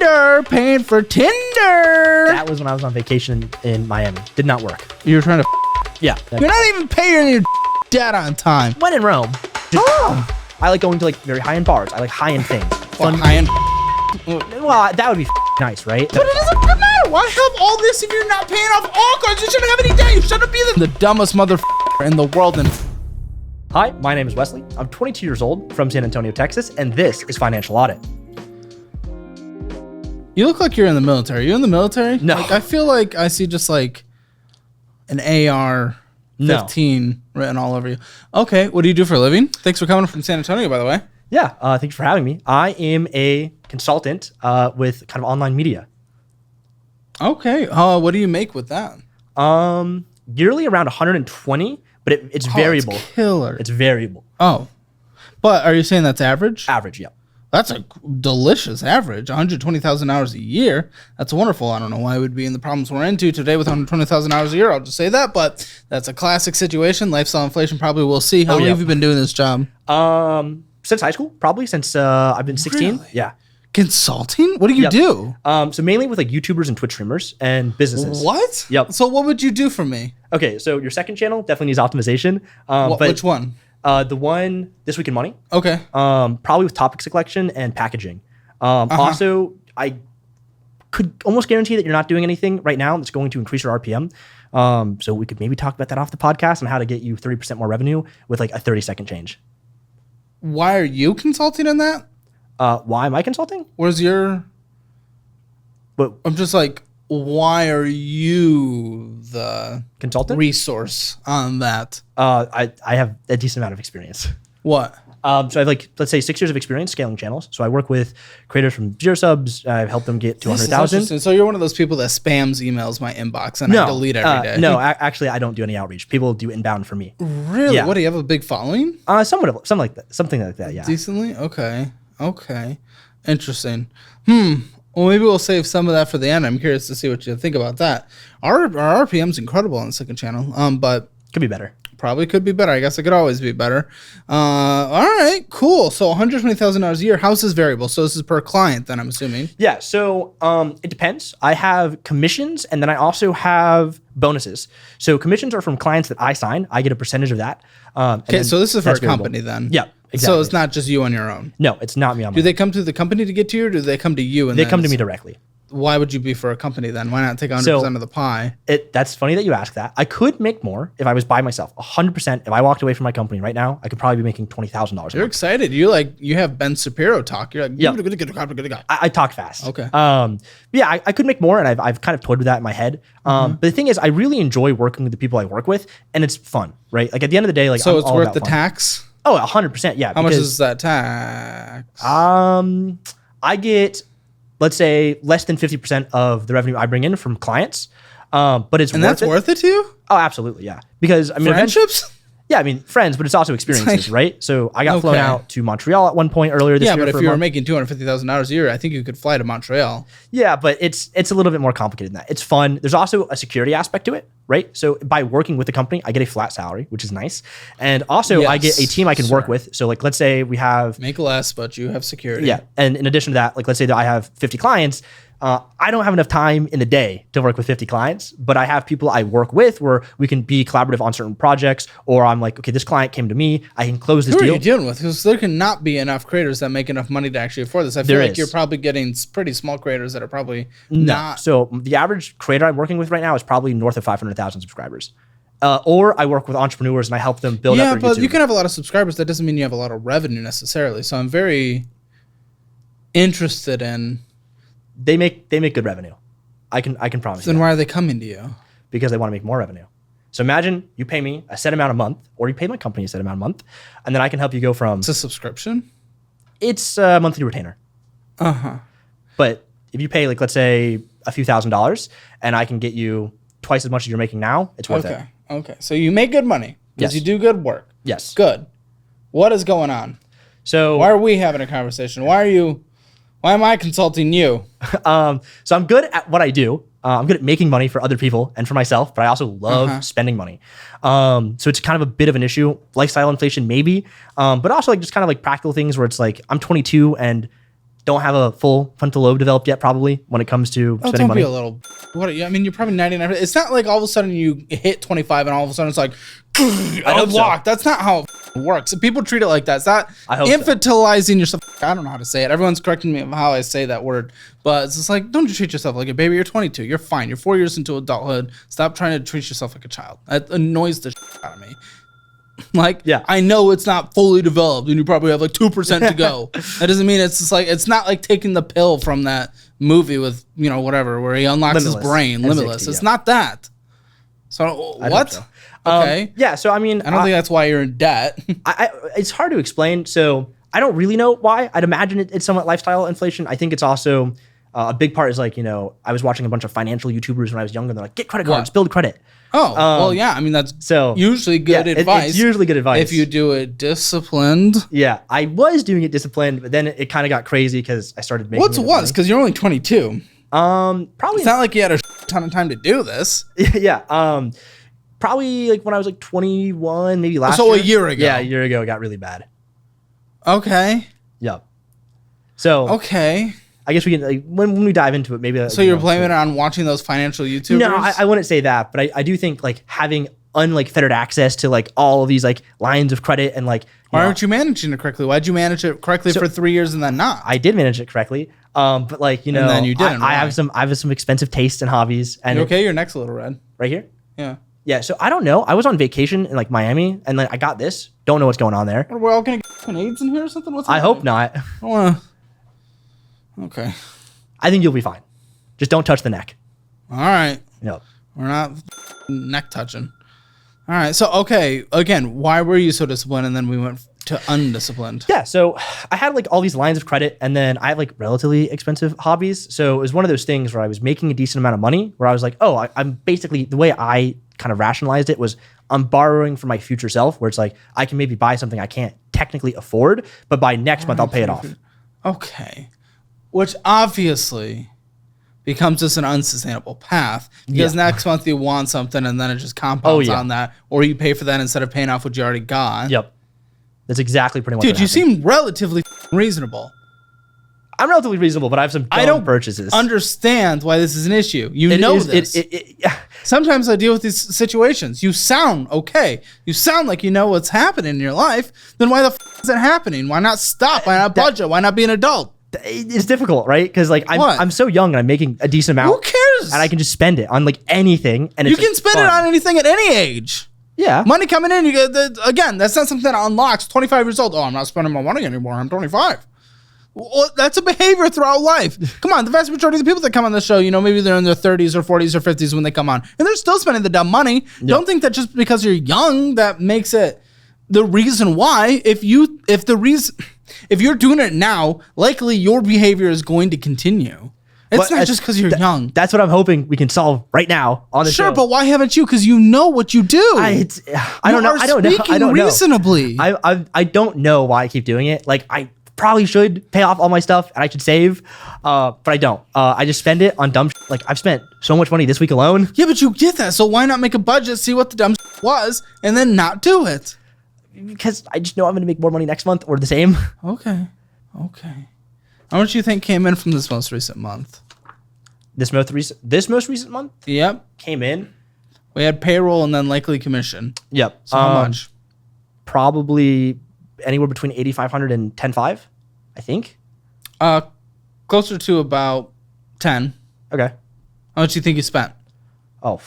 Tinder, paying for Tinder. That was when I was on vacation in Miami. Did not work. You were trying to Yeah. You're not even paying your dad on time. When in Rome. I like going to like very high-end bars. I like high-end things. Fun high-end. Well, that would be nice, right? But it doesn't matter. Why have all this if you're not paying off all cards? You shouldn't have any debt. You shouldn't be the dumbest motherfucker in the world. And Hi, my name is Wesley. I'm 22 years old from San Antonio, Texas, and this is Financial Audit. you look like you're in the military. Are you in the military? No. Like, I feel like I see just like an AR-15 written all over you. Okay, what do you do for a living? Thanks for coming from San Antonio, by the way. Yeah, thanks for having me. I am a consultant with kind of online media. Okay, what do you make with that? Yearly around 120, but it's variable. It's killer. It's variable. Oh, but are you saying that's average? Average, yeah. That's a delicious average. 120,000 hours a year. That's wonderful. I don't know why we'd be in the problems we're into today with 120,000 hours a year. I'll just say that, but that's a classic situation. Lifestyle inflation probably will see. How long have you been doing this job? Since high school, probably since I've been 16. Really? Yeah. Consulting? What do you do? So mainly with like YouTubers and Twitch streamers and businesses. What? Yep. So what would you do for me? Okay, so your second channel definitely needs optimization. But Which one? The one This Week in Money. Okay. Probably with topic selection and packaging. Also, I could almost guarantee that you're not doing anything right now that's going to increase your RPM. So we could maybe talk about that off the podcast and how to get you 30% more revenue with like a 30-second change. Why are you consulting on that? Why am I consulting? Where's your... But I'm just like, why are you the consultant resource on that? I have a decent amount of experience. What? So I have like, let's say 6 years of experience scaling channels. So I work with creators from 0 subs. I've helped them get to 100,000. So you're one of those people that spams emails my inbox and I delete every day. No, actually I don't do any outreach. People do inbound for me. Really? Yeah. What, do you have a big following? Something like that. Yeah. Decently? Okay. Interesting. Well, maybe we'll save some of that for the end. I'm curious to see what you think about that. Our RPM's incredible on the second channel, but could be better. Probably could be better. I guess it could always be better. All right, cool. So 120,000 hours a year. How's this variable? So this is per client then, I'm assuming. Yeah, so it depends. I have commissions and then I also have bonuses. So commissions are from clients that I sign. I get a percentage of that. Okay, so this is for a company then. Yeah, exactly. So it's not just you on your own. No, it's not me on my own. Do they come to the company to get to you, or do they come to you? And they come to me directly. Why would you be for a company then? Why not take 100% of the pie? That's funny that you ask that. I could make more if I was by myself. 100%. If I walked away from my company right now, I could probably be making $20,000. You're excited. You have Ben Shapiro talk. You're like, yeah. I talk fast. Okay. Yeah, I could make more, and I've kind of toyed with that in my head. But the thing is, I really enjoy working with the people I work with, and it's fun, right? Like at the end of the day, like so I'm it's all worth about the fun. tax. Oh, 100%. Yeah. How much is that tax? I get, let's say, less than 50% of the revenue I bring in from clients. But it's worth it to you? Oh, absolutely, yeah. Because I mean, friendships. Yeah, I mean friends, but it's also experiences, right? So I got flown out to Montreal at one point earlier this year. Yeah, but if you were making $250,000 a year, I think you could fly to Montreal. Yeah, but it's a little bit more complicated than that. It's fun. There's also a security aspect to it, right? So by working with the company, I get a flat salary, which is nice, and also I get a team I can work with. So like, let's say we have make less, but you have security. Yeah, and in addition to that, like let's say that I have 50 clients. I don't have enough time in the day to work with 50 clients, but I have people I work with where we can be collaborative on certain projects, or I'm like, okay, this client came to me, I can close this deal. Who are you dealing with? Because there cannot be enough creators that make enough money to actually afford this. I feel like you're probably getting pretty small creators that are probably not. So the average creator I'm working with right now is probably north of 500,000 subscribers. Or I work with entrepreneurs and I help them build up their YouTube. Yeah, but you can have a lot of subscribers. That doesn't mean you have a lot of revenue necessarily. So I'm very interested in... They make good revenue. I can promise you. Then why are they coming to you? Because they want to make more revenue. So imagine you pay me a set amount a month, or you pay my company a set amount a month, and then I can help you go from... It's a subscription? It's a monthly retainer. But if you pay, like, let's say a few $1,000s, and I can get you twice as much as you're making now, it's worth it. Okay. So you make good money because you do good work. Yes. Good. What is going on? So why are we having a conversation? Why am I consulting you? So I'm good at what I do. I'm good at making money for other people and for myself, but I also love spending money. So it's kind of a bit of an issue. Lifestyle inflation, maybe, but also like just kind of like practical things where it's like I'm 22 and don't have a full frontal lobe developed yet, probably, when it comes to spending don't money. be a little. I mean, you're probably 99. It's not like all of a sudden you hit 25 and all of a sudden it's like unlocked. That's not how it works. If people treat it like that, it's not infantilizing yourself. I don't know how to say it. Everyone's correcting me on how I say that word, but it's just like, don't you treat yourself like a baby. You're 22. You're fine. You're 4 years into adulthood. Stop trying to treat yourself like a child. That annoys the shit out of me. Like, yeah, I know it's not fully developed and you probably have like 2% to go. That doesn't mean it's just like, it's not like taking the pill from that movie with, whatever, where he unlocks his brain, Limitless. It's not that. So what? So. Okay. Yeah. So, I mean, I don't think that's why you're in debt. It's hard to explain. So I don't really know why. I'd imagine it's somewhat lifestyle inflation. I think it's also a big part is like, I was watching a bunch of financial YouTubers when I was younger. They're like, get credit cards, build credit. Oh, well, yeah. I mean, that's usually good advice. It's usually good advice. If you do it disciplined. Yeah, I was doing it disciplined, but then it kind of got crazy because I started making What's it was? Because you're only 22. Probably. It's not like you had a ton of time to do this. Yeah. Probably like when I was like 21, maybe last year. So a year ago. Yeah, a year ago, it got really bad. Okay. Yep. So. Okay. I guess we can, when we dive into it, maybe. So you're blaming it on watching those financial YouTubers? No, I wouldn't say that, but I do think like having unfettered access to like all of these like lines of credit and like. Why aren't you managing it correctly? Why'd you manage it correctly for 3 years and then not? I did manage it correctly, but like and then you didn't. I have some expensive tastes and hobbies. And you okay? Your neck's a little red. Right here. Yeah. Yeah. So I don't know. I was on vacation in like Miami, and then I got this. Don't know what's going on there. We're all gonna get AIDS in here or something. What's I hope not. Okay. I think you'll be fine. Just don't touch the neck. All right. Yep. We're not neck touching. All right. So, okay. Again, why were you so disciplined and then we went to undisciplined? Yeah. So I had like all these lines of credit and then I have like relatively expensive hobbies. So it was one of those things where I was making a decent amount of money where I was like, oh, I'm basically, the way I kind of rationalized it was I'm borrowing from my future self where it's like, I can maybe buy something I can't technically afford, but by next month I'll pay it off. Okay. Which obviously becomes just an unsustainable path because next month you want something and then it just compounds on that, or you pay for that instead of paying off what you already got. Yep. That's exactly pretty much Dude, you seem relatively reasonable. I'm relatively reasonable, but I have some dumb purchases. Understand why this is an issue. You know this. Sometimes I deal with these situations. You sound okay. You sound like you know what's happening in your life. Then why the is it happening? Why not stop? Why not budget? Why not be an adult? It's difficult, right? Because like I'm so young and I'm making a decent amount. Who cares? And I can just spend it on like anything. And you can spend it on anything at any age. Yeah, money coming in. You get again. That's not something that unlocks. 25 years old. Oh, I'm not spending my money anymore. I'm 25. Well, that's a behavior throughout life. Come on, the vast majority of the people that come on the show, maybe they're in their 30s or 40s or 50s when they come on, and they're still spending the dumb money. Yep. Don't think that just because you're young that makes it the reason why. If you're doing it now, likely your behavior is going to continue. It's not just because you're young. That's what I'm hoping we can solve right now on the show. Sure, but why haven't you? Because you know what you do. I don't know. I don't know. Reasonably. I don't know why I keep doing it. Like I probably should pay off all my stuff and I should save, but I don't. I just spend it on dumb shit. Like I've spent so much money this week alone. Yeah, but you get that. So why not make a budget, see what the dumb shit was, and then not do it? Because I just know I'm going to make more money next month or the same. Okay. How much do you think came in from this most recent month? This most recent month? Yep. Came in. We had payroll and then likely commission. Yep. So how much? Probably anywhere between 8,500 and 10,500, I think. Closer to about 10. Okay. How much do you think you spent? Oh,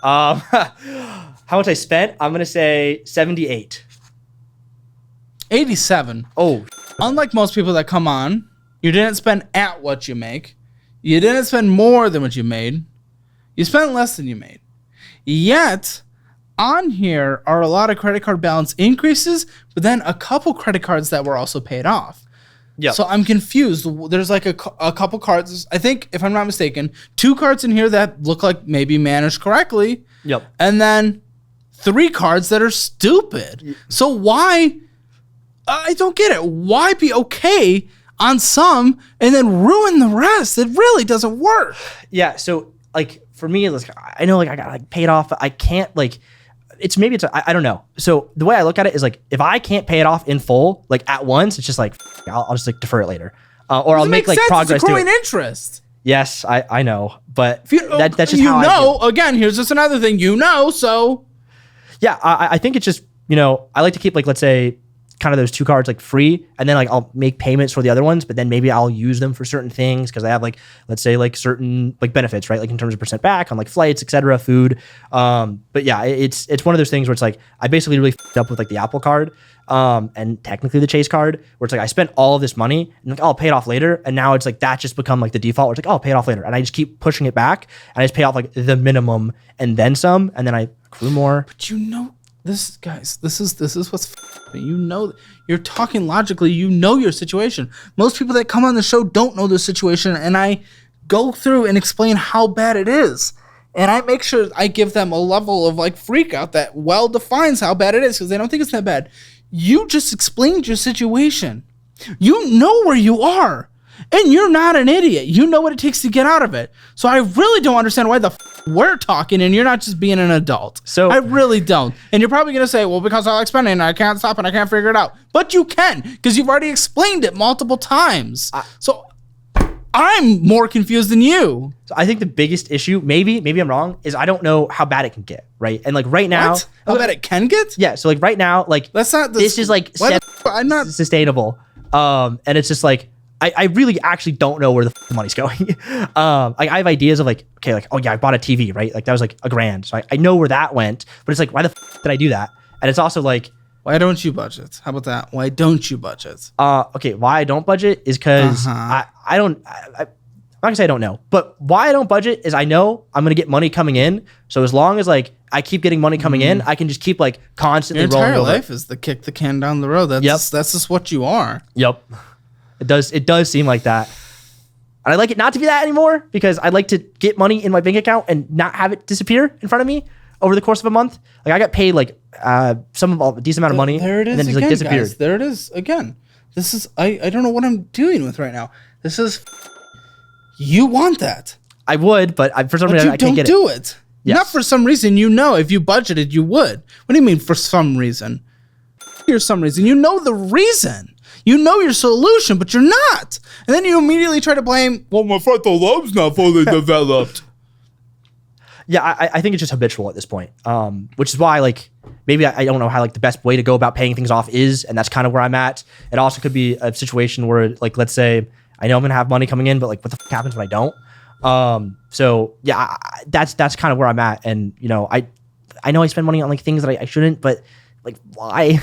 how much I spent? I'm going to say 78. 87. Oh. Unlike most people that come on, you didn't spend at what you make. You didn't spend more than what you made. You spent less than you made. Yet, on here are a lot of credit card balance increases, but then a couple credit cards that were also paid off. Yeah. So I'm confused. There's like a couple cards. I think, if I'm not mistaken, 2 cards in here that look like maybe managed correctly. Yep. And then 3 cards that are stupid. So why? I don't get it. Why be okay on some and then ruin the rest? It really doesn't work. Yeah. So like for me, I know like I got like paid off. But I can't like. I don't know. So the way I look at it is like if I can't pay it off in full, like at once, it's just like I'll just like defer it later. or I'll make like progress it's to growing it. interest. Yes, I know, but If you, that's just how I feel. Again, here's just another thing, so. Yeah, I think it's just, I like to keep like, let's say, kind of those 2 cards like free, and then like I'll make payments for the other ones, but then maybe I'll use them for certain things because I have like, let's say like certain like benefits, right? Like in terms of % back on like flights, etc., food. But yeah, it's one of those things where it's like I basically really f***ed up with like the Apple card, and technically the Chase card, where it's like I spent all of this money and like, oh, I'll pay it off later, and now it's like that just become like the default. Where it's like, oh, I'll pay it off later, and I just keep pushing it back, and I just pay off like the minimum and then some, and then I accrue more. But this, guys, this is what's you're talking logically, your situation. Most people that come on the show don't know the situation, and I go through and explain how bad it is. And I make sure I give them a level of like freak out that well defines how bad it is because they don't think it's that bad. You just explained your situation. You know where you are. And you're not an idiot. You know what it takes to get out of it. So I really don't understand why we're talking and you're not just being an adult. So I really don't. And you're probably going to say, well, because I like spending and I can't stop and I can't figure it out. But you can because you've already explained it multiple times. So I'm more confused than you. So I think the biggest issue, maybe I'm wrong, is I don't know how bad it can get, right? And like right now, what? How bad it can get? Yeah. So like right now, like that's not. This is like I'm not sustainable. And it's just like I really actually don't know where the money's going. Like I have ideas of like, okay, like oh yeah, I bought a TV, right? Like that was like $1,000, so I know where that went. But it's like, why the did I do that? And it's also like, why don't you budget? How about that? Why don't you budget? Okay, why I don't budget is because I'm not gonna say I don't know, but why I don't budget is I know I'm gonna get money coming in. So as long as like I keep getting money coming in, I can just keep like constantly rolling over. Your entire life is to kick the can down the road. That's just what you are. Yep. It does seem like that. And I like it not to be that anymore because I'd like to get money in my bank account and not have it disappear in front of me over the course of a month. Like I got paid like a decent amount of money. There it is, and then again, just like disappeared. Guys. There it is again. This is I don't know what I'm dealing with right now. This is you want that. I would, but for some reason I can't get it. You don't do it. Yes. Not for some reason. If you budgeted, you would. What do you mean for some reason? Here's some reason. You know the reason. You know your solution, but you're not. And then you immediately try to blame, well, my frontal lobe's not fully developed. Yeah, I think it's just habitual at this point, which is why, like, maybe I don't know how, like, the best way to go about paying things off is, and that's kind of where I'm at. It also could be a situation where, like, let's say I know I'm going to have money coming in, but, like, what the happens when I don't? So, yeah, that's kind of where I'm at. And, I know I spend money on, like, things that I shouldn't, but, like, why?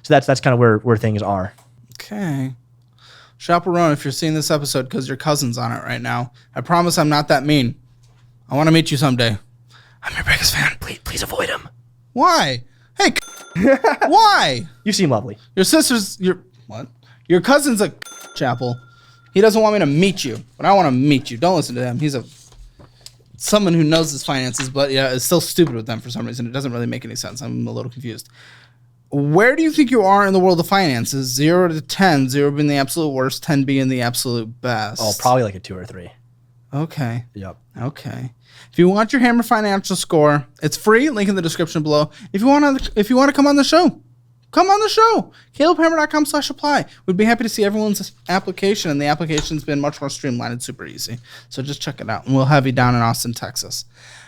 So that's kind of where things are. Okay. Chaperone, if you're seeing this episode because your cousin's on it right now, I promise I'm not that mean. I want to meet you someday. I'm your biggest fan. Please avoid him. Why? Hey, why? You seem lovely. Your cousin's a Chapel. He doesn't want me to meet you, but I want to meet you. Don't listen to him. He's someone who knows his finances, but yeah, is still stupid with them for some reason. It doesn't really make any sense. I'm a little confused. Where do you think you are in the world of finances? 0 to 10, 0 being the absolute worst, 10 being the absolute best. Oh, probably like a 2 or 3. Okay. Yep. Okay. If you want your Hammer Financial score, it's free. Link in the description below. If you want to come on the show, come on the show. CalebHammer.com/apply. We'd be happy to see everyone's application, and the application's been much more streamlined and super easy. So just check it out, and we'll have you down in Austin, Texas.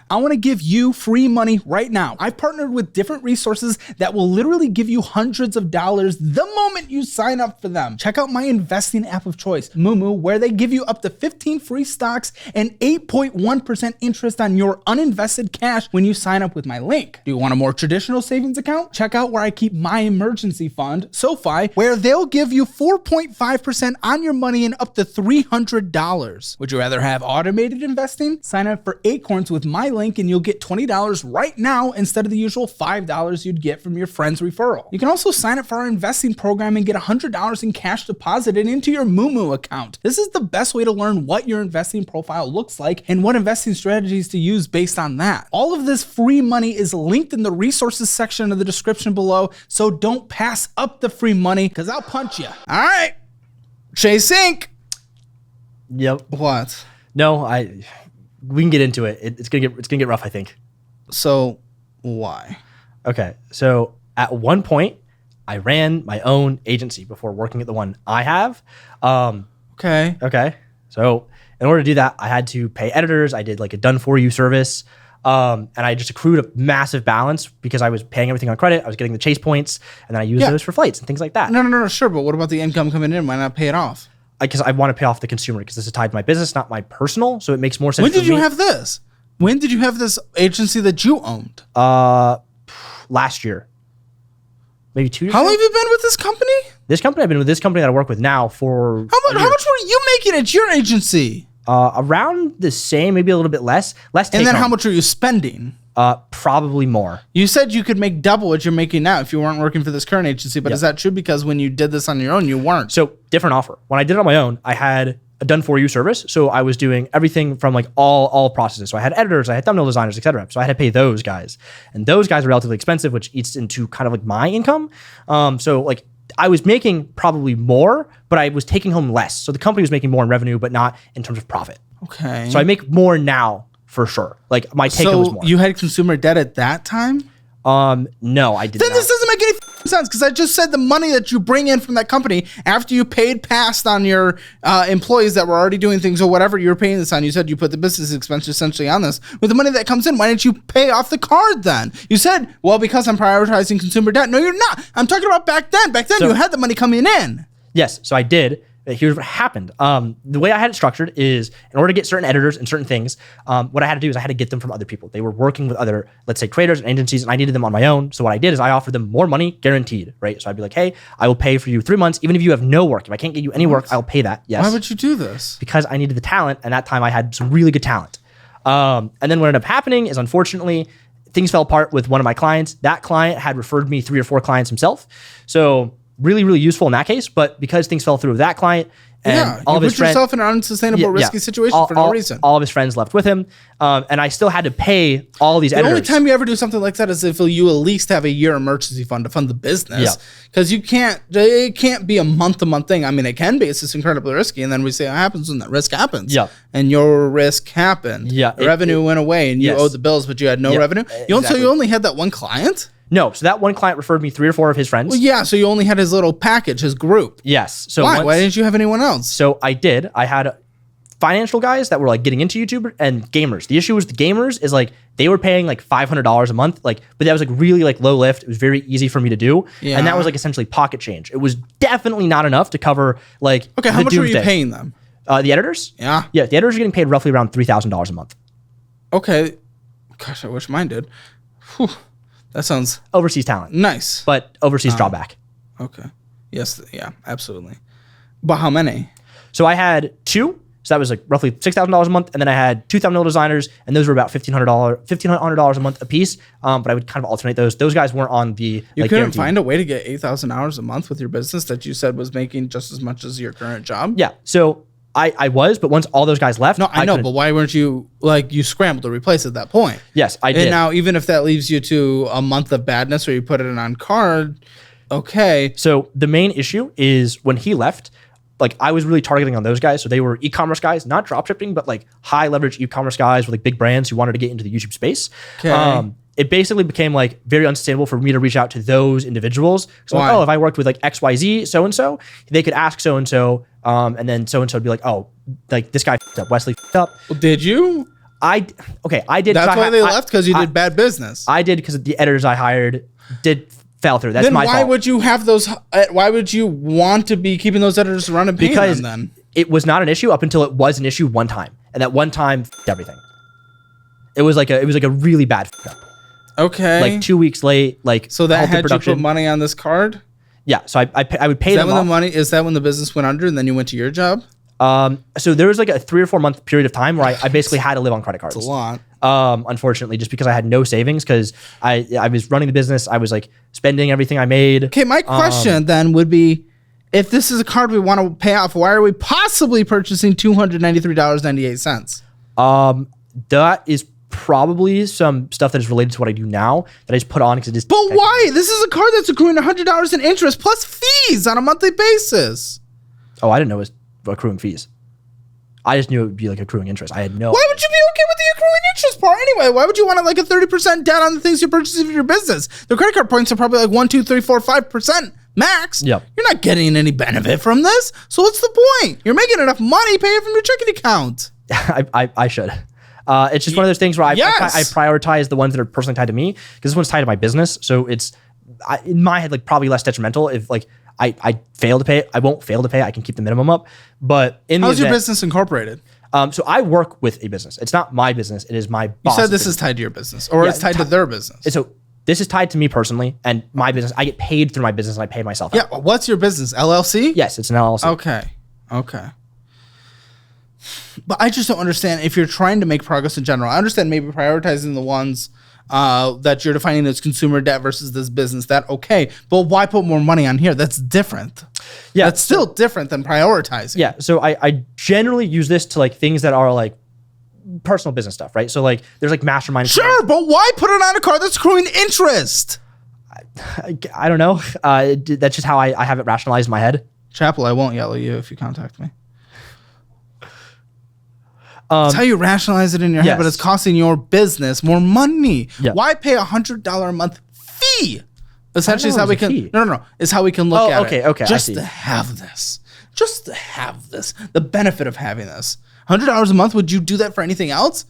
I want to give you free money right now. I've partnered with different resources that will literally give you hundreds of dollars the moment you sign up for them. Check out my investing app of choice, Moomoo, where they give you up to 15 free stocks and 8.1% interest on your uninvested cash when you sign up with my link. Do you want a more traditional savings account? Check out where I keep my emergency fund, SoFi, where they'll give you 4.5% on your money and up to $300. Would you rather have automated investing? Sign up for Acorns with my link and you'll get $20 right now instead of the usual $5 you'd get from your friend's referral. You can also sign up for our investing program and get $100 in cash deposited into your Moomoo account. This is the best way to learn what your investing profile looks like and what investing strategies to use based on that. All of this free money is linked in the resources section of the description below, so don't pass up the free money because I'll punch you. All right, Chase Inc. Yep. What? No, we can get into it. It's gonna get rough, I think. So why? Okay. So at one point, I ran my own agency before working at the one I have. Okay. So in order to do that, I had to pay editors. I did like a done for you service. And I just accrued a massive balance because I was paying everything on credit. I was getting the chase points, and then I used those for flights and things like that. No, sure. But what about the income coming in? Why not pay it off? Because I want to pay off the consumer because this is tied to my business, not my personal. So it makes more sense. When did you have this? When did you have this agency that you owned? Last year. Maybe 2 years How ago? long have you been with this company? I've been with this company that I work with now for How much were you making at your agency? around the same, maybe a little bit less. And then how much are you spending? Probably more. You said you could make double what you're making now if you weren't working for this current agency, but is that true? Because when you did this on your own, you weren't. So different offer. When I did it on my own, I had a done for you service. So I was doing everything from like all processes. So I had editors, I had thumbnail designers, etc. So I had to pay those guys, and those guys are relatively expensive, which eats into kind of like my income. So like I was making probably more, but I was taking home less. So the company was making more in revenue, but not in terms of profit. Okay. So I make more now for sure. Like my take home was more. You had consumer debt at that time? No, I did not. Then this doesn't make any sense because I just said the money that you bring in from that company after you paid past on your employees that were already doing things or whatever you were paying this on. You said you put the business expense essentially on this. With the money that comes in, why didn't you pay off the card then? You said, well, because I'm prioritizing consumer debt. No, you're not. I'm talking about back then. Back then, you had the money coming in. Yes, so I did. Here's what happened. The way I had it structured is in order to get certain editors and certain things, what I had to do is I had to get them from other people. They were working with other, let's say, creators and agencies, and I needed them on my own. So what I did is I offered them more money guaranteed, right? So I'd be like, hey, I will pay for you 3 months, even if you have no work. If I can't get you any work, I'll pay that. Yes. Why would you do this? Because I needed the talent, and that time I had some really good talent. And then what ended up happening is, unfortunately, things fell apart with one of my clients. That client had referred me 3 or 4 clients himself. So really, really useful in that case. But because things fell through with that client, and all of his friends, put yourself in an unsustainable, risky situation for no reason. All of his friends left with him, and I still had to pay all these editors. The only time you ever do something like that is if you at least have a year emergency fund to fund the business. Because it can't be a month-to-month thing. I mean, it can be. It's just incredibly risky. And then we say what happens when that risk happens. And your risk happened. The revenue went away, and you owed the bills, but you had no revenue. So you only had that one client? No, so that one client referred me 3 or 4 of his friends. Well, yeah, so you only had his little package, his group. Yes. So why didn't you have anyone else? So I did. I had financial guys that were like getting into YouTube and gamers. The issue was the gamers is like they were paying like $500 a month, like, but that was like really like low lift. It was very easy for me to do, and that was like essentially pocket change. It was definitely not enough to cover like. Okay, how much were you paying them? The editors? Yeah, the editors are getting paid roughly around $3,000 a month. Okay, gosh, I wish mine did. Whew. That sounds overseas talent. Nice. But overseas drawback. Okay. Yes. Yeah, absolutely. But how many? So I had 2. So that was like roughly $6,000 a month. And then I had 2 thumbnail designers, and those were about $1,500 a month a piece. But I would kind of alternate those. Those guys weren't on the You couldn't find a way to get 8,000 hours a month with your business that you said was making just as much as your current job? Yeah. So I was, but once all those guys left. No, I know, but why weren't you, like, you scrambled to replace at that point? Yes, I did. And now, even if that leaves you to a month of badness or you put it on card, okay. So the main issue is when he left, like, I was really targeting on those guys. So they were e-commerce guys, not dropshipping, but like high leverage e-commerce guys with like big brands who wanted to get into the YouTube space. Okay. It basically became like very unsustainable for me to reach out to those individuals. So like, oh, if I worked with like XYZ so-and-so, they could ask so-and-so, and then so-and-so would be like, oh, like this guy f***ed up, Wesley f***ed up. Well, did you? I did. That's why they left, because you did bad business. I did because the editors I hired fell through. That's my fault. Then why would you have those? Why would you want to be keeping those editors around and paying them then? It was not an issue up until it was an issue one time, and that one time f***ed everything. It was like a really bad f*** up. Okay. Like 2 weeks late. Like so that had you put money on this card. Yeah. So I would pay them off. Is that when the business went under and then you went to your job? So there was like a 3 or 4 month period of time where I basically had to live on credit cards. That's a lot. Unfortunately, just because I had no savings, because I was running the business. I was like spending everything I made. Okay. My question then would be, if this is a card we want to pay off, why are we possibly purchasing $293.98? That is probably some stuff that is related to what I do now that I just put on because it just. But why? This is a card that's accruing $100 in interest plus fees on a monthly basis. Oh, I didn't know it was accruing fees. I just knew it would be like accruing interest. I had no. Why would you be okay with the accruing interest part anyway? Why would you want like a 30% debt on the things you're purchasing for your business? The credit card points are probably like 1, 2, 3, 4, 5%. max. Yep. You're not getting any benefit from this. So what's the point? You're making enough money, pay it from your checking account. I should. It's just one of those things where I prioritize the ones that are personally tied to me because this one's tied to my business. So it's in my head, like probably less detrimental if like I fail to pay it. I won't fail to pay it. I can keep the minimum up. But in how's your business incorporated? So I work with a business. It's not my business. It is my boss. You said this is tied to your business, or it's tied to their business. So this is tied to me personally and my business. I get paid through my business and I pay myself. Yeah. What's your business? LLC? Yes, it's an LLC. Okay. But I just don't understand if you're trying to make progress in general. I understand maybe prioritizing the ones that you're defining as consumer debt versus this business. That okay, but why put more money on here? That's different. Yeah, that's still different than prioritizing. Yeah. So I generally use this to like things that are like personal business stuff, right? So like there's like mastermind. Sure, but why put it on a card that's accruing interest? I don't know. That's just how I have it rationalized in my head. Chapel, I won't yell at you if you contact me. It's how you rationalize it in your head, but it's costing your business more money. Yep. Why pay $100 a month fee? Essentially, is how we can. No. Is how we can look at it. Okay. Just to have this. Just to have this. The benefit of having this. $100 a month. Would you do that for anything else?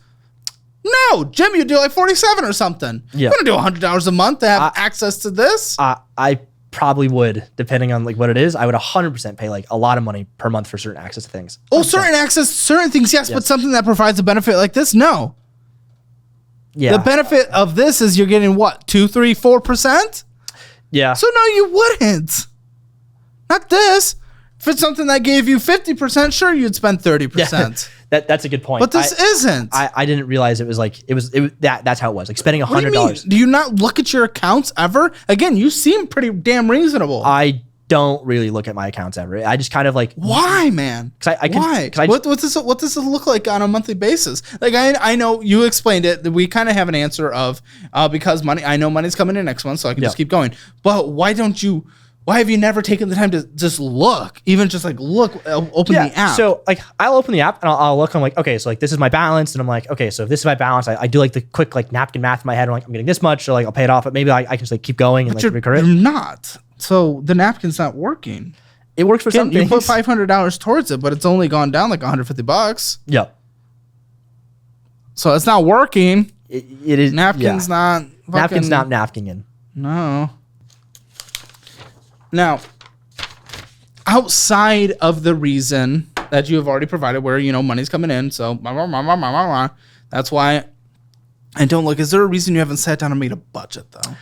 No, Jim, you do like 47 or something. Yeah. You want to do $100 a month to have access to this? I probably would, depending on like what it is. I would 100% pay like a lot of money per month for certain access to things. 100%. Oh, certain things, yes, but something that provides a benefit like this, no. Yeah. The benefit of this is you're getting what, 2, 3, 4%? Yeah. So no, you wouldn't. Not this. If it's something that gave you 50%, sure, you'd spend 30%. Yeah, that's a good point. But this isn't. I didn't realize it was that's how it was. Like spending $100. Do you not look at your accounts ever? Again, you seem pretty damn reasonable. I don't really look at my accounts ever. I just kind of like, why, man? Why? What does it look like on a monthly basis? Like I know you explained it. We kind of have an answer of because money. I know money's coming in next month, so I can just keep going. But why don't you? Why have you never taken the time to just look, even just like open the app? So like I'll open the app and I'll look. I'm like, okay, so like this is my balance, and I'm like, okay, so if this is my balance, I do like the quick like napkin math in my head. I'm like, I'm getting this much, so like I'll pay it off, but maybe I can just like keep going and like recur it. You're not. So the napkin's not working. It works for some things. You put $500 towards it, but it's only gone down like $150. Yep. So it's not working. It is. Napkin's not. Napkin's not napkining. No. Now, outside of the reason that you have already provided where, money's coming in, so that's why I don't look. Is there a reason you haven't sat down and made a budget, though?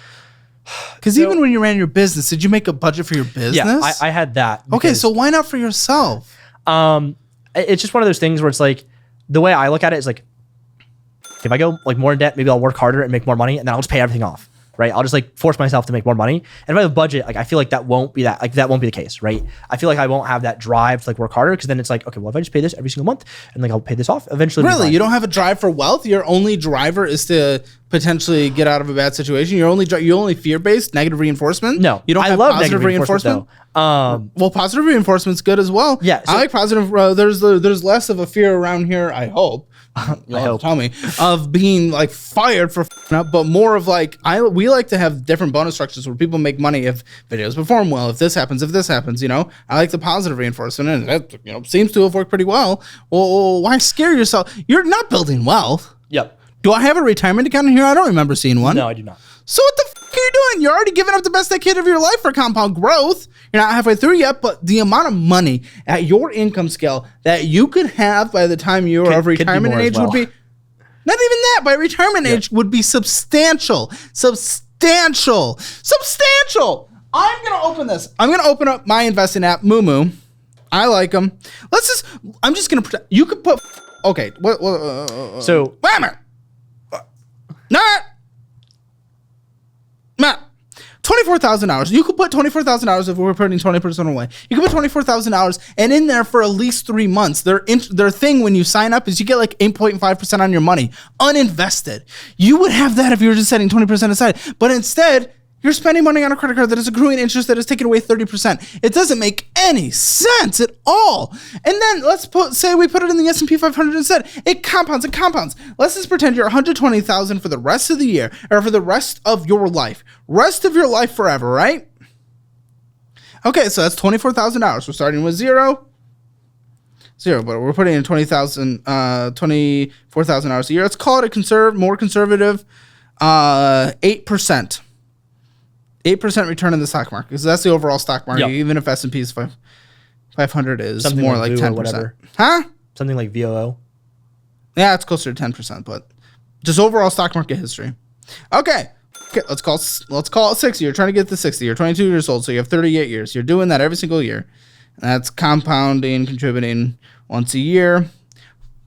Because even when you ran your business, did you make a budget for your business? Yeah, I had that. Okay, so why not for yourself? It's just one of those things where it's like, the way I look at it is like, if I go like more in debt, maybe I'll work harder and make more money, and then I'll just pay everything off. Right, I'll just like force myself to make more money, and if I have a budget, like I feel like that won't be the case, right? I feel like I won't have that drive to like work harder because then it's like, okay, well if I just pay this every single month and like I'll pay this off eventually. Really, you don't have a drive for wealth? Your only driver is to potentially get out of a bad situation. You only fear based negative reinforcement. No, you don't have positive reinforcement. Well, positive reinforcement's good as well. Yeah, I like positive. There's less of a fear around here. I hope. You'll have to tell me of being like fired for up, but more of like we like to have different bonus structures where people make money if videos perform well, if this happens. I like the positive reinforcement, and that seems to have worked pretty well. Well, why scare yourself? You're not building wealth. Yep. Do I have a retirement account in here? I don't remember seeing one. No, I do not. So what the f*** are you doing? You're already giving up the best decade of your life for compound growth. You're not halfway through yet, but the amount of money at your income scale that you could have by the time you're of retirement age would be, not even that, by retirement age would be substantial. Substantial. I'm going to open this. I'm going to open up my investing app, Moo. I like them. I'm just going to, you could put, okay. So. Wait a minute. Not. Matt, $24,000. You could put $24,000 if we were putting 20% away. You could put $24,000 and in there for at least 3 months. Their thing when you sign up is you get like 8.5% on your money uninvested. You would have that if you were just setting 20% aside, but instead you're spending money on a credit card that is accruing interest that is taking away 30%. It doesn't make any sense at all. And then say we put it in the S&P 500 instead. It compounds and compounds. Let's just pretend you're $120,000 for the rest of the year or for the rest of your life. Rest of your life forever, right? Okay, so that's $24,000. We're starting with zero, but we're putting in 24,000 hours a year. Let's call it a more conservative 8%. 8% return in the stock market, because that's the overall stock market. Yep. Even if S&P's 500 is Something more like like VOO or 10%. whatever. Huh? Something like VOO. Yeah, it's closer to 10%, but just overall stock market history. Okay, let's call it 60. You're trying to get to 60. You're 22 years old, so you have 38 years. You're doing that every single year. And that's compounding, contributing once a year,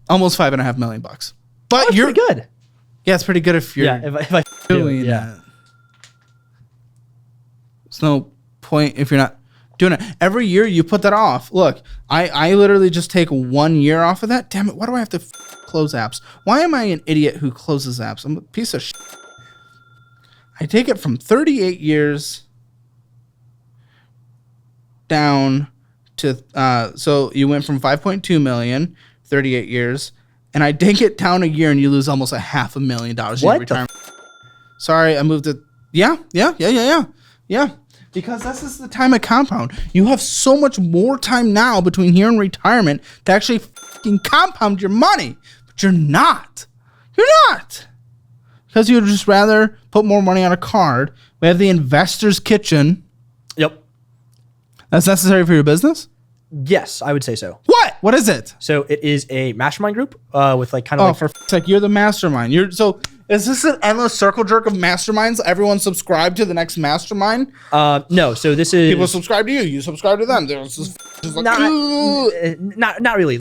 almost $5.5 million. But you're pretty good. Yeah, it's pretty good if you're if I doing that. There's no point if you're not doing it. Every year you put that off. Look, I literally just take 1 year off of that. Damn it, why do I have to close apps? Why am I an idiot who closes apps? I'm a piece of shit. I take it from 38 years down to, so you went from 5.2 million, 38 years, and I take it down a year and you lose almost $500,000 in retirement. Sorry, I moved it. Yeah. Because this is the time of compound. You have so much more time now between here and retirement to actually fucking compound your money. But you're not. You're not. Because you'd just rather put more money on a card. We have the investor's kitchen. Yep. That's necessary for your business? Yes, I would say so. What? What is it? So it is a mastermind group with like kind of for f***'s sake, you're the mastermind. Is this an endless circle jerk of masterminds? Everyone subscribe to the next mastermind? No, so this is... People subscribe to you. You subscribe to them. There's just like, not really.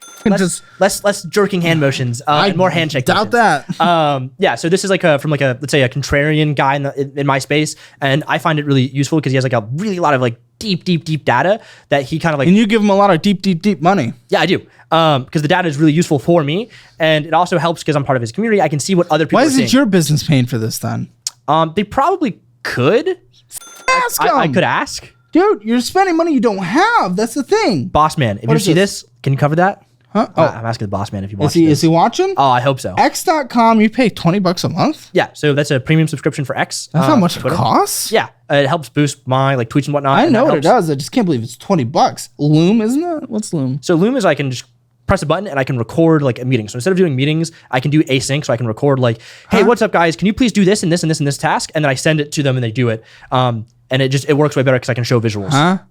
Less jerking hand motions and more handshake doubt motions. that. Yeah, so this is like from let's say a contrarian guy in my space, and I find it really useful because he has like a really lot of like deep data that he kind of like... And you give him a lot of deep money. Yeah, I do. Because the data is really useful for me, and it also helps because I'm part of his community. I can see what other people are seeing. Why isn't your business paying for this then? They probably could. Ask him. I could ask. Dude, you're spending money you don't have. That's the thing. Boss man, if you see this, can you cover that? Huh? I'm asking the boss man if you watch Is he watching? Oh, I hope so. X.com, you pay $20 a month? Yeah, so that's a premium subscription for X. That's how much it costs? Yeah, it helps boost my like tweets and whatnot. I know what it does. I just can't believe it's $20. Loom, isn't it? What's Loom? So Loom is I can just press a button and I can record like a meeting. So instead of doing meetings, I can do async. So I can record like, hey, what's up, guys? Can you please do this and this and this and this task? And then I send it to them and they do it. And it works way better because I can show visuals.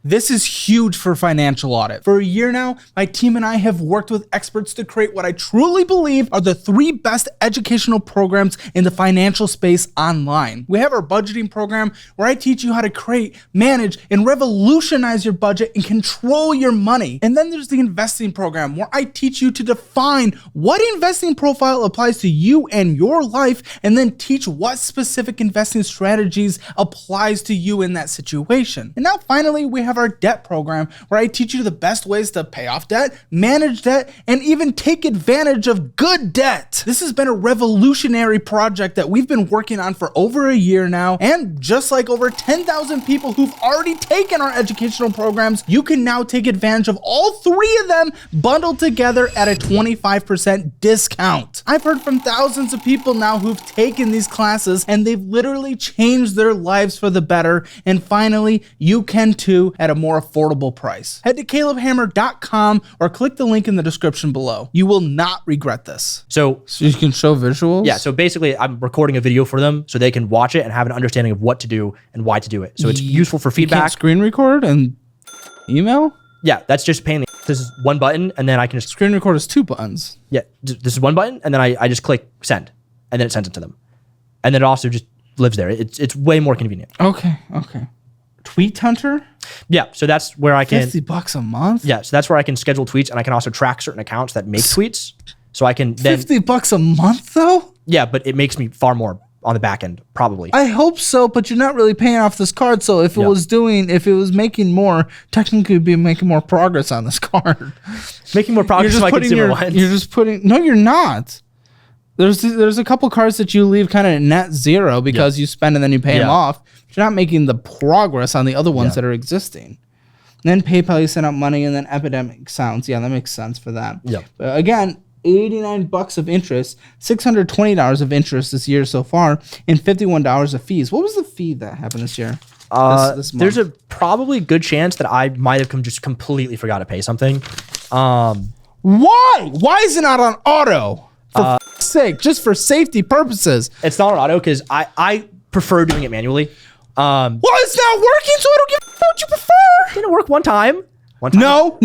This is huge for financial audit. For a year now, my team and I have worked with experts to create what I truly believe are the 3 best educational programs in the financial space online. We have our budgeting program where I teach you how to create, manage, and revolutionize your budget and control your money. And then there's the investing program where I teach you to define what investing profile applies to you and your life, and then teach what specific investing strategies applies to you in that situation. And now finally, we have our debt program where I teach you the best ways to pay off debt, manage debt, and even take advantage of good debt. This has been a revolutionary project that we've been working on for over a year now, and just like over 10,000 people who've already taken our educational programs, you can now take advantage of all 3 of them bundled together at a 25% discount. I've heard from thousands of people now who've taken these classes and they've literally changed their lives for the better, and finally, you can too at a more affordable price. Head to calebhammer.com or click the link in the description below. You will not regret this. So you can show visuals? Yeah, so basically I'm recording a video for them so they can watch it and have an understanding of what to do and why to do it. So it's useful for feedback. You can't screen record and email? Yeah, that's just pain. This is one button and then I can just... Screen record is 2 buttons. Yeah, this is one button and then I just click send and then it sends it to them. And then it also just lives there. It's way more convenient. Okay. Tweet Hunter? Yeah, so that's where I can... $50 a month? Yeah, so that's where I can schedule tweets and I can also track certain accounts that make tweets. So I can then... $50 a month though? Yeah, but it makes me far more on the back end, probably. I hope so, but you're not really paying off this card. So if it was making more, technically you'd be making more progress on this card. Making more progress on my consumer ones. You're just putting... No, you're not. There's a couple cards that you leave kind of net zero because you spend and then you pay them off. But you're not making the progress on the other ones that are existing. And then PayPal, you send out money, and then Epidemic Sounds. Yeah, that makes sense for that. Yeah. But again, $89 of interest, $620 of interest this year so far, and $51 of fees. What was the fee that happened this year? this month? There's a probably good chance that I might have just completely forgot to pay something. Why? Why is it not on auto? For f***'s sake, just for safety purposes. It's not on auto because I prefer doing it manually. Well, it's not working, so I don't give a f- what you prefer. Didn't work one time. No,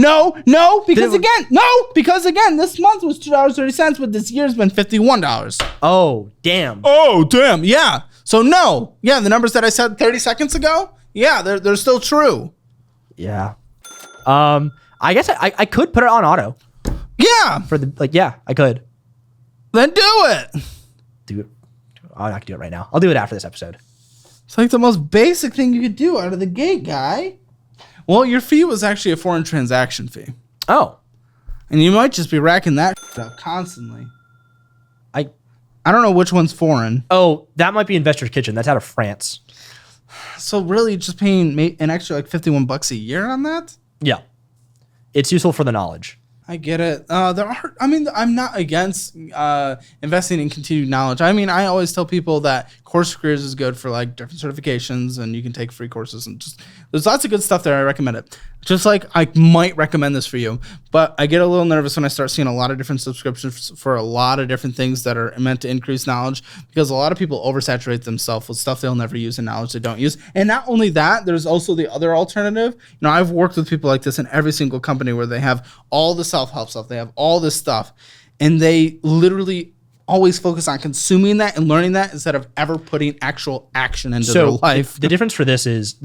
because again, this month was $2.30, but this year's been $51. Oh, damn. Oh, damn, yeah. So no, yeah, the numbers that I said 30 seconds ago, yeah, they're still true. Yeah. I guess I could put it on auto. Yeah. I could. Then do it. Do it. I'm not gonna do it right now. I'll do it after this episode. It's like the most basic thing you could do out of the gate, guy. Well, your fee was actually a foreign transaction fee. Oh. And you might just be racking that up constantly. I don't know which one's foreign. Oh, that might be Investor's Kitchen. That's out of France. So really just paying an extra like $51 a year on that? Yeah. It's useful for the knowledge. I get it. I'm not against investing in continued knowledge. I mean, I always tell people that Course Careers is good for like different certifications, and you can take free courses, and just there's lots of good stuff there. I recommend it. Just like I might recommend this for you, but I get a little nervous when I start seeing a lot of different subscriptions for a lot of different things that are meant to increase knowledge, because a lot of people oversaturate themselves with stuff they'll never use and knowledge they don't use. And not only that, there's also the other alternative. You know, I've worked with people like this in every single company where they have all the self-help stuff, they have all this stuff, and they literally always focus on consuming that and learning that instead of ever putting actual action into their life. The difference for this is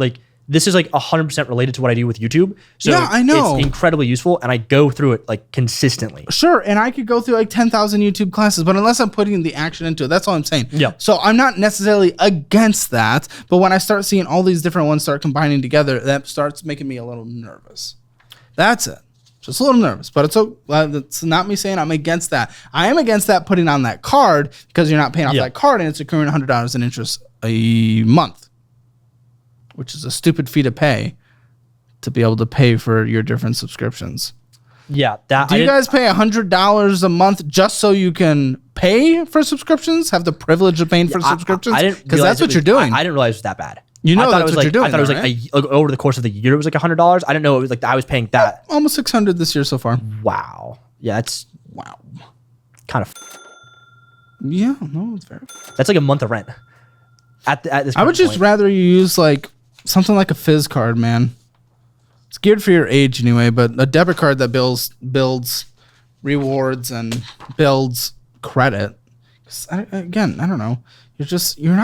this is like 100% related to what I do with YouTube. So yeah, I know. It's incredibly useful, and I go through it like consistently. Sure, and I could go through like 10,000 YouTube classes, but unless I'm putting the action into it, that's all I'm saying. Yeah. So I'm not necessarily against that, but when I start seeing all these different ones start combining together, that starts making me a little nervous. That's it. Just a little nervous, but it's not me saying I'm against that. I am against that putting on that card because you're not paying off that card and it's accruing $100 in interest a month, which is a stupid fee to pay to be able to pay for your different subscriptions. Yeah. Do you guys pay $100 a month just so you can pay for subscriptions? Have the privilege of paying for subscriptions? Because that's what you're doing. I didn't realize it was that bad. You know that's what you're doing. I thought it was like over the course of the year, it was like $100. I didn't know it was like I was paying that. Almost $600 this year so far. Wow. Yeah, that's kind of. Yeah, no, it's fair. That's like a month of rent. At this. I would just rather you use like something like a Fizz card, man. It's geared for your age anyway, but a debit card that builds rewards and builds credit. I don't know. You're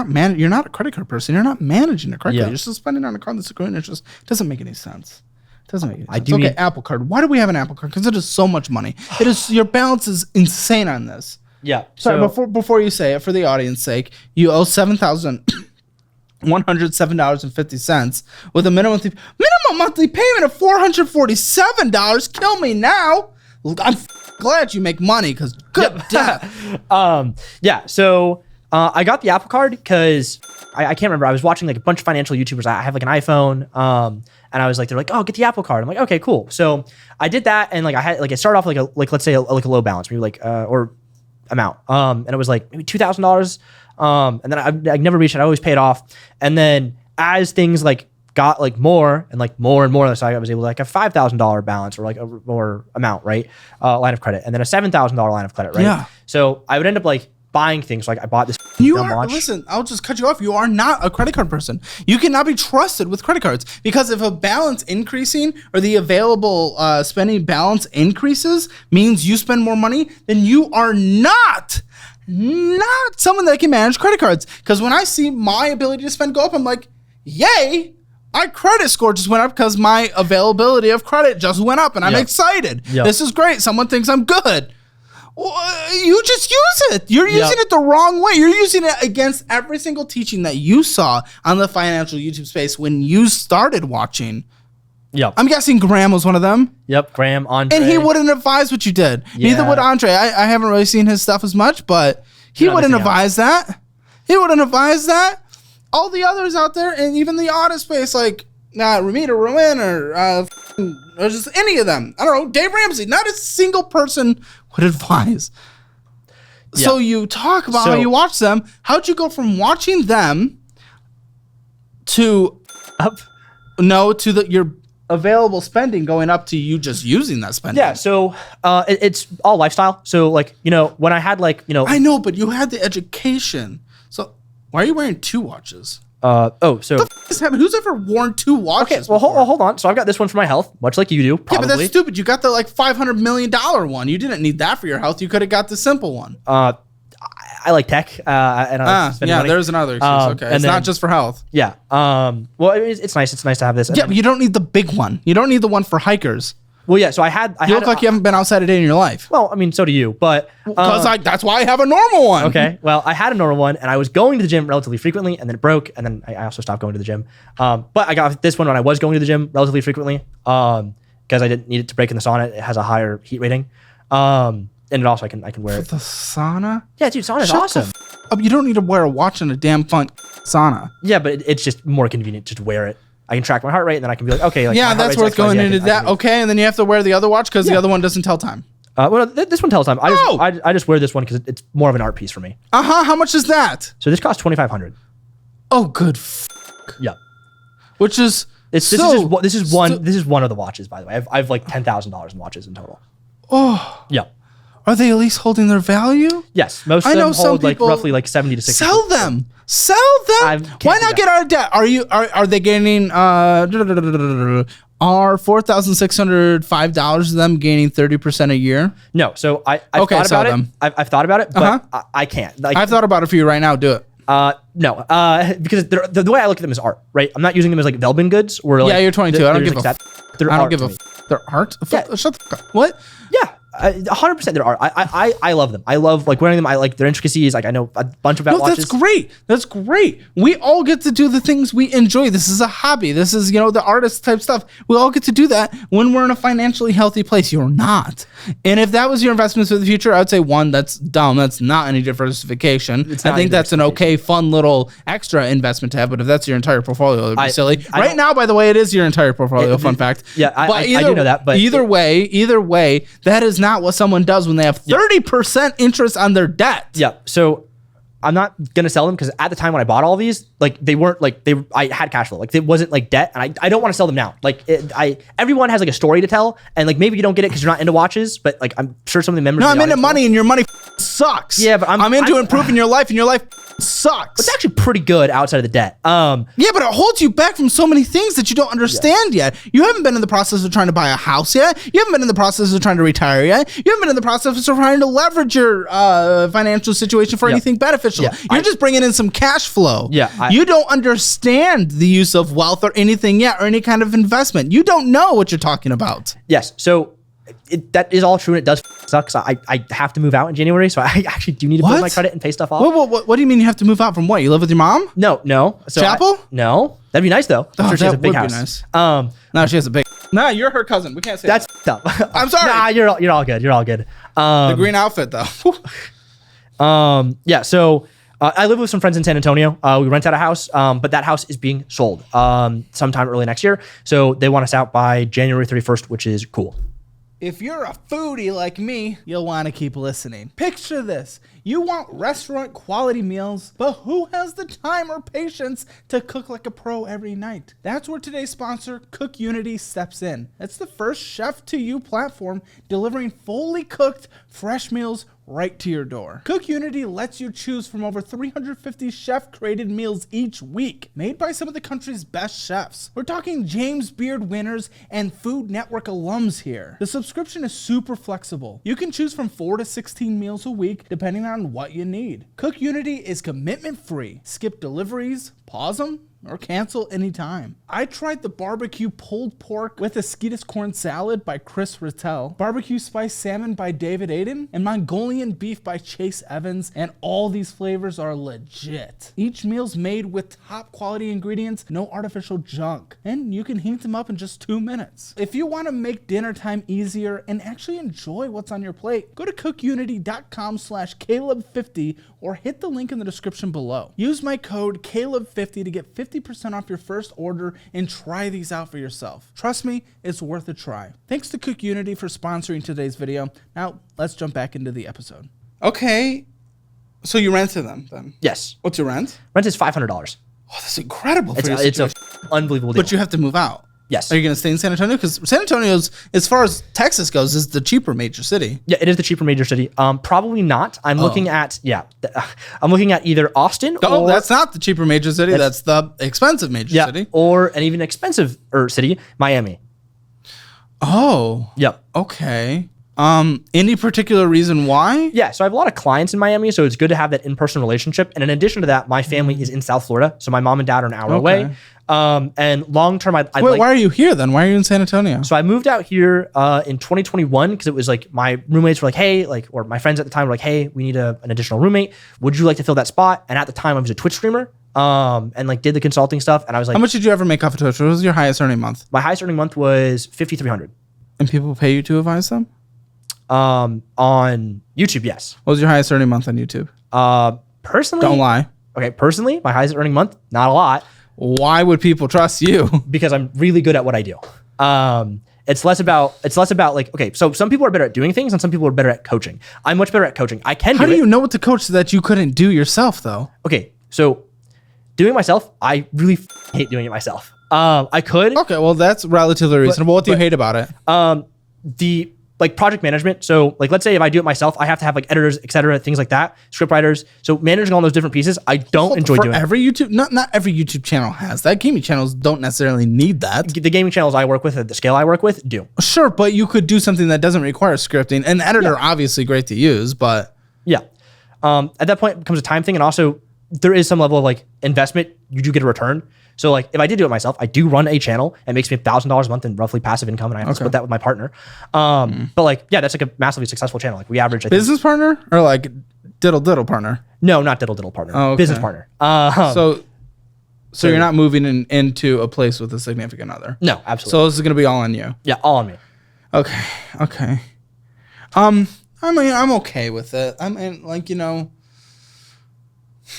not a credit card person. You're not managing a credit card. You're just spending on a card that's accruing interest. It doesn't make any sense. Apple Card. Why do we have an Apple Card? Because it is so much money. It is, your balance is insane on this. Yeah. Sorry, before you say it, for the audience sake, you owe $7,107.50 with a minimum monthly payment of $447. Kill me now. I'm glad you make money because good death. Yeah. So I got the Apple Card because I can't remember. I was watching like a bunch of financial YouTubers. I have like an iPhone. And I was like, they're like, oh, get the Apple Card. I'm like, okay, cool. So I did that, and like I had like it started off like let's say a low balance, maybe like or amount. And it was like maybe $2,000. And then I never reached it. I always paid off. And then as things like got like more and more, so I was able to like a $5,000 balance or like a more amount, right? Line of credit, and then a $7,000 line of credit, right? Yeah. So I would end up like buying things. Like I bought this. Listen, I'll just cut you off. You are not a credit card person. You cannot be trusted with credit cards, because if a balance increasing or the available spending balance increases means you spend more money, then you are not someone that can manage credit cards. Because when I see my ability to spend go up, I'm like, yay, my credit score just went up because my availability of credit just went up, and I'm excited. This is great. Someone thinks I'm good. You just use it. You're using it the wrong way. You're using it against every single teaching that you saw on the financial YouTube space when you started watching. Yep. I'm guessing Graham was one of them. Yep, Graham, Andre. And he wouldn't advise what you did. Yeah. Neither would Andre. I haven't really seen his stuff as much, but he wouldn't advise that. He wouldn't advise that. All the others out there, and even the audit space, like Ramita Ruin or just any of them. I don't know, Dave Ramsey. Not a single person would advise. Yeah. So you talk about how you watch them. How'd you go from watching them to up. No, to your available spending going up to you just using that spending. Yeah, so it's all lifestyle. So like, when I had like, I know, but you had the education. So why are you wearing 2 watches? Who's ever worn 2 watches? Okay, well, hold on. So I've got this one for my health, much like you do, probably. Yeah, but that's stupid. You got the like $500 million one. You didn't need that for your health. You could have got the simple one. I like tech, and I like spending money. There's another excuse. Okay, it's not just for health. Yeah. Well, it's nice. It's nice to have this. Yeah, but you don't need the big one. You don't need the one for hikers. Well, yeah. So you look like you haven't been outside a day in your life. Well, I mean, so do you. But because that's why I have a normal one. Okay. Well, I had a normal one, and I was going to the gym relatively frequently, and then it broke, and then I also stopped going to the gym. But I got this one when I was going to the gym relatively frequently, because I didn't need it to break in the sauna. It has a higher heat rating. And it also I can wear it. The sauna? Yeah, dude, sauna's awesome. You don't need to wear a watch in a damn fun sauna. Yeah, but it's just more convenient to just wear it. I can track my heart rate, and then I can be like, okay, like yeah, that's worth going into that. Okay, and then you have to wear the other watch because the other one doesn't tell time. Well, this one tells time. I just wear this one because it's more of an art piece for me. How much is that? So this costs $2,500. Oh, good. Yeah. Which is this is one of the watches, by the way. I've like $10,000 in watches in total. Oh. Yeah. Are they at least holding their value? Yes, most of them hold like roughly like 70 to 60. Sell them. Why not get out of debt? Are they gaining are $4,605 of them gaining 30% a year? No. So I've thought about it. I've thought about it, but I can't. Like, I've thought about it for you right now. Do it. No, because the way I look at them is art, right? I'm not using them as like Velbin goods. Or like, you're 22. I don't give a I don't give a They're art? Yeah. Shut the fuck up. What? Yeah. 100% there are. I love them. I love like wearing them. I like their intricacies. Like I know a bunch about watches. That's great. We all get to do the things we enjoy. This is a hobby. This is, the artist type stuff. We all get to do that when we're in a financially healthy place. You're not. And if that was your investments for the future, I would say 1, that's dumb. That's not any diversification. I think that's an okay, fun little extra investment to have. But if that's your entire portfolio, it would be silly. Right now, by the way, it is your entire portfolio. Fun fact. Yeah, I do know that. But either way, that is not what someone does when they have 30% interest on their debt. Yeah. So I'm not gonna sell them because at the time when I bought all these, like they weren't like I had cash flow. Like it wasn't like debt, and I don't want to sell them now. Like everyone has like a story to tell, and like maybe you don't get it because you're not into watches, but like I'm sure some of the members. No, I'm into money, and your money sucks. Yeah, but I'm into improving your life, and your life sucks. It's actually pretty good outside of the debt. Yeah, but it holds you back from so many things that you don't understand yet. You haven't been in the process of trying to buy a house yet. You haven't been in the process of trying to retire yet. You haven't been in the process of trying to leverage your financial situation for anything beneficial. Yeah, you're just bringing in some cash flow. Yeah, you don't understand the use of wealth or anything yet, or any kind of investment. You don't know what you're talking about. Yes, so that is all true, and it does suck. I have to move out in January, so I actually do need to build my credit and pay stuff off. What do you mean you have to move out from what? You live with your mom? No. So Chapel? No. That'd be nice though. I'm sure she has a big house. Nice. No, she has a big. Nah, you're her cousin. We can't say that's that. Tough. I'm sorry. Nah, you're all good. You're all good. The green outfit though. Yeah. So I live with some friends in San Antonio. We rent out a house, but that house is being sold sometime early next year. So they want us out by January 31st, which is cool. If you're a foodie like me, you'll want to keep listening. Picture this. You want restaurant quality meals, but who has the time or patience to cook like a pro every night? That's where today's sponsor, Cook Unity, steps in. It's the first chef-to-you platform delivering fully cooked, fresh meals right to your door. Cook Unity lets you choose from over 350 chef-created meals each week, made by some of the country's best chefs. We're talking James Beard winners and Food Network alums here. The subscription is super flexible. You can choose from 4 to 16 meals a week, depending on what you need. Cook Unity is commitment-free. Skip deliveries, pause them, or cancel anytime. I tried the barbecue pulled pork with Esquitas corn salad by Chris Rattel, barbecue spiced salmon by David Aiden, and Mongolian beef by Chase Evans, and all these flavors are legit. Each meal's made with top quality ingredients, no artificial junk, and you can heat them up in just 2 minutes. If you want to make dinner time easier and actually enjoy what's on your plate, go to cookunity.com/Caleb50 or hit the link in the description below. Use my code Caleb50 to get 50% off your first order and try these out for yourself. Trust me, it's worth a try. Thanks to Cook Unity for sponsoring today's video. Now, let's jump back into the episode. Okay, so you rent to them then? Yes. What's your rent? Rent is $500. Oh, that's incredible. It's a unbelievable deal. But you have to move out. Yes. Are you going to stay in San Antonio? Because San Antonio's, as far as Texas goes, is the cheaper major city. Yeah, it is the cheaper major city. Probably not. I'm looking at I'm looking at either Austin. Oh, that's not the cheaper major city. That's the expensive major city. Or an even expensive city, Miami. Oh. Yep. Okay. Any particular reason why? Yeah, so I have a lot of clients in Miami, so it's good to have that in-person relationship. And in addition to that, my family is in South Florida, so my mom and dad are an hour away. And long term, I'd Wait, why are you here then? Why are you in San Antonio? So I moved out here in 2021 because it was like my roommates were like, hey, like, or my friends at the time were like, hey, we need an additional roommate. Would you like to fill that spot? And at the time, I was a Twitch streamer and like did the consulting stuff. And I was like, how much did you ever make off of Twitch? What was your highest earning month? My highest earning month was $5,300. And people pay you to advise them? On YouTube, yes. What was your highest earning month on YouTube? Personally, don't lie. Okay, personally, my highest earning month, not a lot. Why would people trust you? Because I'm really good at what I do. It's less about like, okay, so some people are better at doing things and some people are better at coaching. I'm much better at coaching. I can do it. How do you know what to coach that you couldn't do yourself though? Okay, so doing it myself, I really hate doing it myself. I could. Okay, well that's relatively reasonable. What do you hate about it? The like project management. So like, let's say if I do it myself, I have to have like editors, et cetera, things like that, script writers. So managing all those different pieces, I don't enjoy doing. Every YouTube, not every YouTube channel has that. Gaming channels don't necessarily need that. The gaming channels I work with, at the scale I work with, do. Sure, but you could do something that doesn't require scripting. An editor, obviously great to use, but yeah. At that point, it becomes a time thing, and also there is some level of like investment. You do get a return. So like if I did do it myself, I do run a channle. It makes me $1,000 a month in roughly passive income, and I have to split that with my partner. But like, yeah, that's like a massively successful channel. Like we average business partner or like diddle partner. No, not diddle partner. Oh, okay. Business partner. So you're not moving into a place with a significant other. No, absolutely. So this is gonna be all on you. Yeah, all on me. Okay. I mean, I'm okay with it. I mean, like, you know,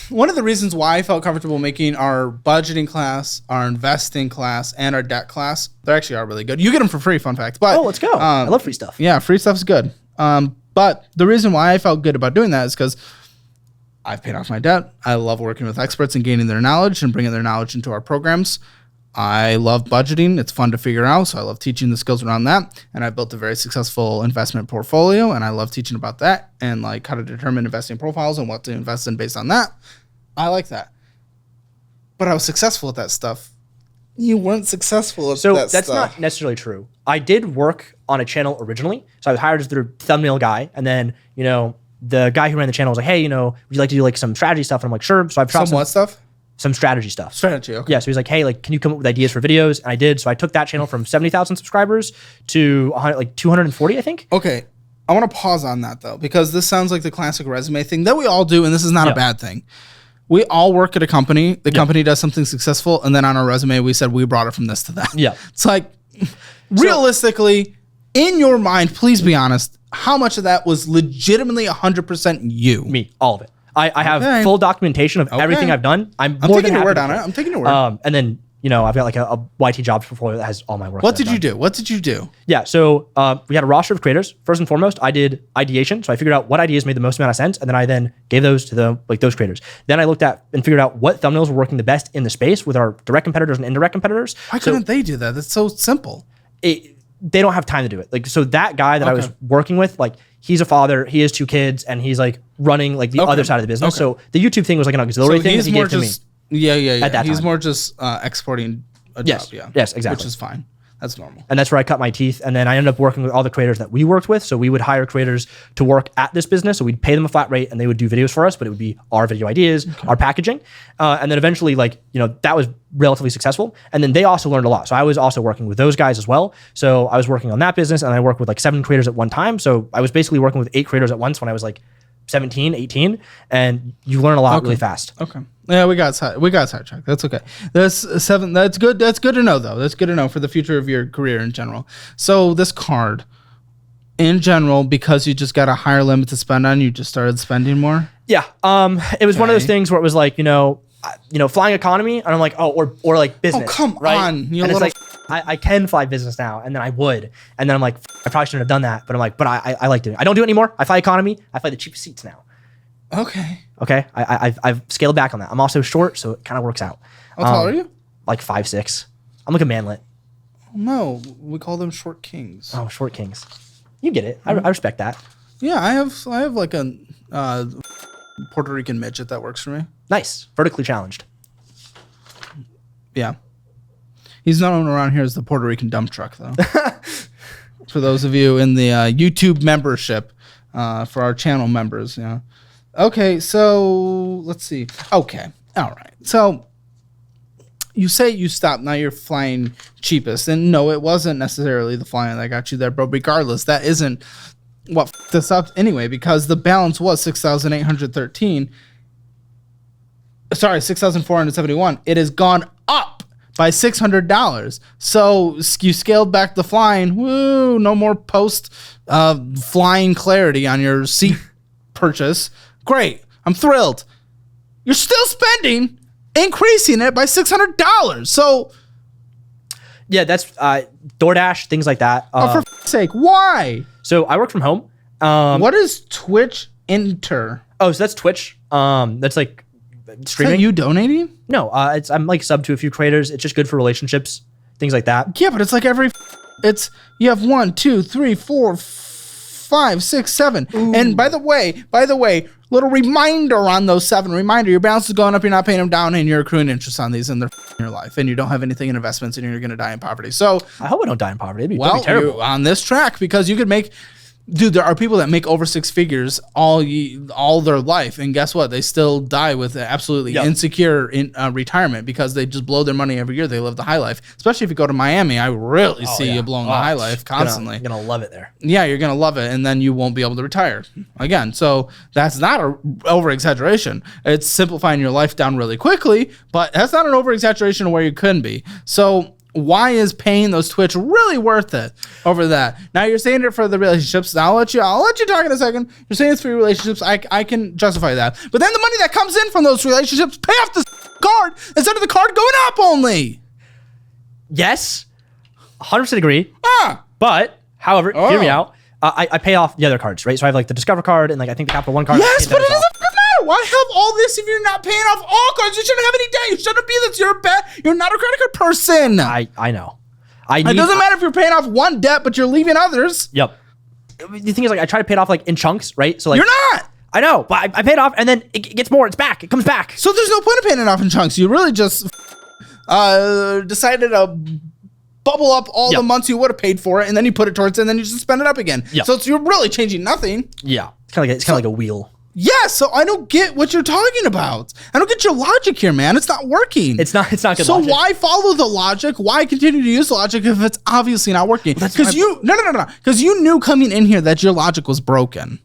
one of the reasons why I felt comfortable making our budgeting class, our investing class, and our debt class, they actually are really good. You get them for free, fun fact. But let's go. I love free stuff. Yeah, free stuff's good. But the reason why I felt good about doing that is because I've paid off my debt. I love working with experts and gaining their knowledge and bringing their knowledge into our programs. I love budgeting. It's fun to figure out, so I love teaching the skills around that. And I built a very successful investment portfolio, and I love teaching about that and like how to determine investing profiles and what to invest in based on that. I like that. But I was successful at that stuff. You weren't successful at that stuff. So that's not necessarily true. I did work on a channel originally. So I was hired as their thumbnail guy, and then, you know, the guy who ran the channel was like, hey, you know, would you like to do like some strategy stuff? And I'm like, sure. So I've tried what stuff? Some strategy stuff. Strategy, okay. Yeah, so he's like, hey, like, can you come up with ideas for videos? And I did. So I took that channel from 70,000 subscribers to 240, I think. Okay. I want to pause on that, though, because this sounds like the classic resume thing that we all do, and this is not a bad thing. We all work at a company. The company does something successful, and then on our resume, we said we brought it from this to that. Yeah. It's like, realistically, in your mind, please be honest, how much of that was legitimately 100% you? Me, all of it. I have full documentation of everything I've done. I'm taking your word on it. I'm taking your word. And then, you know, I've got like a YT jobs portfolio that has all my work. What did you do? Yeah, so we had a roster of creators. First and foremost, I did ideation. So I figured out what ideas made the most amount of sense, and then I gave those to those creators. Then I looked at and figured out what thumbnails were working the best in the space with our direct competitors and indirect competitors. Why couldn't they do that? That's so simple. They don't have time to do it. Like, so that guy that I was working with, like, he's a father, he has 2 kids, and he's like running like the other side of the business. So the YouTube thing was like an auxiliary thing that he gave to me. Yeah. At that he's time. more just exporting a job. Yeah. Yes, exactly. Which is fine. That's normal. And that's where I cut my teeth. And then I ended up working with all the creators that we worked with. So we would hire creators to work at this business. So we'd pay them a flat rate and they would do videos for us, but it would be our video ideas, our packaging. And then eventually, like, you know, that was relatively successful. And then they also learned a lot. So I was also working with those guys as well. So I was working on that business, and I worked with like 7 creators at one time. So I was basically working with 8 creators at once when I was like 17, 18, and you learn a lot really fast. Okay. Yeah, we got sidetracked. That's okay. That's 7. That's good. That's good to know, though. That's good to know for the future of your career in general. So this card, in general, because you just got a higher limit to spend on, you just started spending more? Yeah. It was one of those things where it was like, you know, flying economy, and I'm like, or like business. Oh, come right? on. And it's like, I can fly business now, and then I would. And then I'm like, I probably shouldn't have done that. But I'm like, but I like doing it. I don't do it anymore. I fly economy. I fly the cheapest seats now. Okay. Okay. I've scaled back on that. I'm also short, so it kind of works out. How tall are you? like 5'6". I'm like a manlet. No, we call them short kings. Oh, short kings. You get it. I respect that. Yeah, I have like a Puerto Rican midget that works for me. Nice. Vertically challenged. Yeah. He's known around here as the Puerto Rican dump truck, though. For those of you in the YouTube membership, for our channel members, yeah. Okay, so let's see. Okay, all right. So you say you stopped. Now you're flying cheapest, and no, it wasn't necessarily the flying that got you there, but regardless, that isn't what f***ed us up anyway, because the balance was 6,813. Sorry, 6,471. It has gone up by $600. So you scaled back the flying. Woo! No more post flying clarity on your seat purchase. Great. I'm thrilled. You're still spending, increasing it by $600. So yeah, that's DoorDash, things like that. for f***'s sake, why? So I work from home. What is Twitch Enter? Oh, so that's Twitch. That's like streaming. Is that you donating? No, I'm like sub to a few creators. It's just good for relationships, things like that. Yeah, but it's like you have 1, 2, 3, 4, 5, 6, 7. Ooh. And by the way, little reminder on those 7. Reminder, your balance is going up, you're not paying them down, and you're accruing interest on these, and they're in your life, and you don't have anything in investments, and you're going to die in poverty. So I hope I don't die in poverty. That'd be terrible. You're on this track, because you could make. Dude, there are people that make over 6 figures all their life, and guess what? They still die with absolutely insecure retirement because they just blow their money every year. They live the high life, especially if you go to Miami. I really see you blowing the high life constantly. You're gonna love it there. Yeah, you're gonna love it, and then you won't be able to retire again. So that's not an over exaggeration. It's simplifying your life down really quickly, but that's not an over exaggeration of where you couldn't be. So why is paying those Twitch really worth it over that? Now you're saying it for the relationships. I'll let you talk in a second. You're saying it's for your relationships. I can justify that. But then the money that comes in from those relationships, pay off the card instead of the card going up only. Yes, 100% agree. But however, hear me out. I pay off the other cards, right? So I have like the Discover card and like I think the Capital One card. Yes, but it doesn't matter. Why have all this if you're not paying off all cards? You shouldn't have any debt. You shouldn't be this. You're not a credit card person. I know. It doesn't matter if you're paying off one debt, but you're leaving others. Yep. The thing is, like, I try to pay it off like in chunks, right? So like you're not. I know, but I pay it off and then it gets more. It's back. It comes back. So there's no point of paying it off in chunks. You really just decided to bubble up all the months you would have paid for it, and then you put it towards it, and then you just spend it up again. Yep. So you're really changing nothing. Yeah. It's kind of like a wheel. Yeah, so I don't get what you're talking about. I don't get your logic here, man. It's not working. It's not good logic. So why follow the logic? Why continue to use the logic if it's obviously not working? Because you because you knew coming in here that your logic was broken.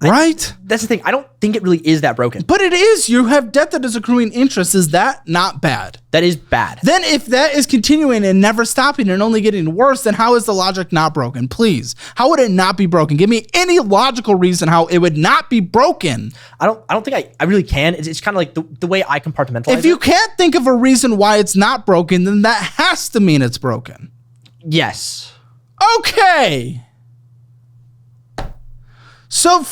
Right? That's the thing. I don't think it really is that broken. But it is. You have debt that is accruing interest. Is that not bad? That is bad. Then if that is continuing and never stopping and only getting worse, then how is the logic not broken? Please. How would it not be broken? Give me any logical reason how it would not be broken. I don't think I really can. It's kind of like the way I compartmentalize If you can't think of a reason why it's not broken, then that has to mean it's broken. Yes. Okay. So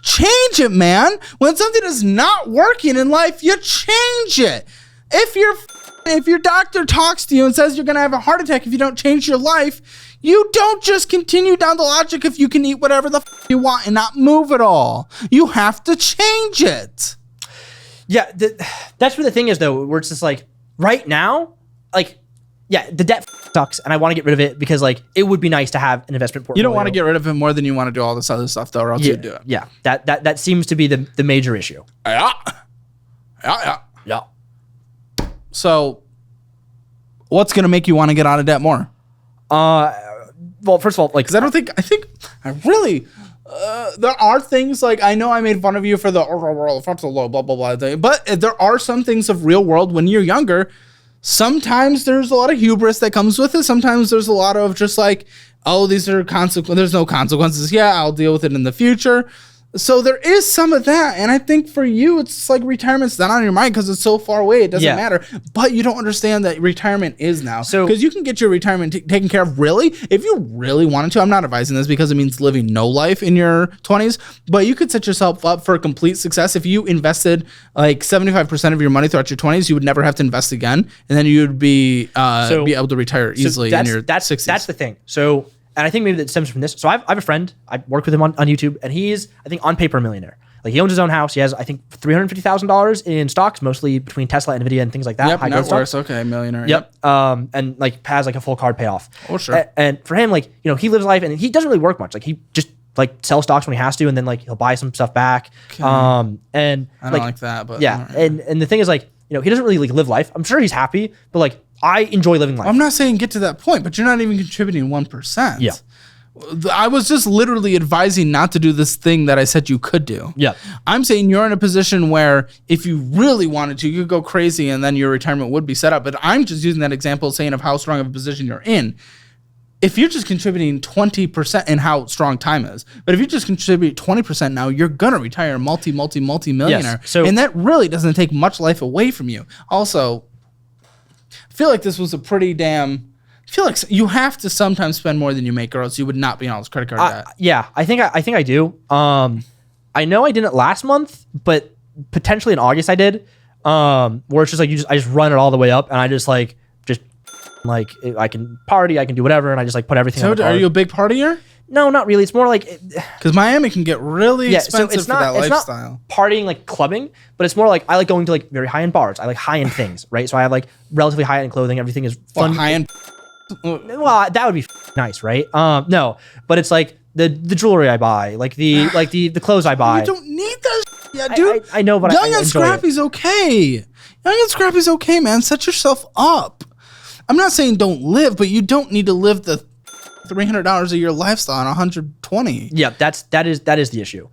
change it, man. When something is not working in life, you change it. If your doctor talks to you and says you're going to have a heart attack if you don't change your life, you don't just continue down the logic if you can eat whatever the you want and not move at all. You have to change it. Yeah, that's where the thing is, though, where it's just like right now, like, yeah, the debt sucks, and I want to get rid of it because, like, it would be nice to have an investment portfolio. You don't want to get rid of it more than you want to do all this other stuff, though, or else you'd do it. Yeah, that seems to be the major issue. Yeah. So, what's going to make you want to get out of debt more? Well, first of all, like, because I really, there are things like, I know I made fun of you for the frontal lobe, blah, blah, blah thing, but there are some things of real world when you're younger. Sometimes there's a lot of hubris that comes with it. Sometimes there's a lot of just like, oh, these are consequences. There's no consequences. Yeah, I'll deal with it in the future. So there is some of that, and I think for you, it's like retirement's not on your mind because it's so far away. It doesn't matter. But you don't understand that retirement is now. So because you can get your retirement taken care of, really, if you really wanted to. I'm not advising this because it means living no life in your 20s, but you could set yourself up for complete success if you invested like 75% of your money throughout your 20s. You would never have to invest again, and then you would be able to retire easily in your 60s. That's the thing. So. And I think maybe that stems from this. So I have a friend. I work with him on YouTube, and he's, I think, on paper a millionaire. Like he owns his own house. He has, I think, $350,000 in stocks, mostly between Tesla, Nvidia, and things like that. Yep, net worth. Okay, millionaire. Yep. And like has like a full card payoff. Oh sure. And for him, like he lives life, and he doesn't really work much. Like he just like sells stocks when he has to, and then like he'll buy some stuff back. Okay. And I don't like that, but yeah. Right. And the thing is, like he doesn't really like live life. I'm sure he's happy, but like I enjoy living life. I'm not saying get to that point, but you're not even contributing 1%. Yeah. I was just literally advising not to do this thing that I said you could do. Yeah. I'm saying you're in a position where if you really wanted to, you could go crazy and then your retirement would be set up. But I'm just using that example saying of how strong of a position you're in. If you're just contributing 20% and how strong time is, but if you just contribute 20% now, you're going to retire multi-millionaire. Yes. So, and that really doesn't take much life away from you. Also, I feel like this was a pretty damn... I feel like you have to sometimes spend more than you make, or else you would not be on all this credit card debt. Yeah, I think I do. I know I didn't last month, but potentially in August I did. Where it's just like I just run it all the way up, and I just like I can party, I can do whatever, and I just like put everything. So, on the card. Are you a big partier? No, not really. It's more like because Miami can get really expensive for that lifestyle. Not partying like clubbing, but it's more like I like going to like very high end bars. I like high end things, right? So I have like relatively high end clothing. Everything is fun. High end. Well, that would be nice, right? No, but it's like the jewelry I buy, like the clothes I buy. You don't need that, yeah, dude. I know, but Young and Scrappy's okay. Young and Scrappy's okay, man. Set yourself up. I'm not saying don't live, but you don't need to live the $300 a year lifestyle on 120. Yeah, that is the issue.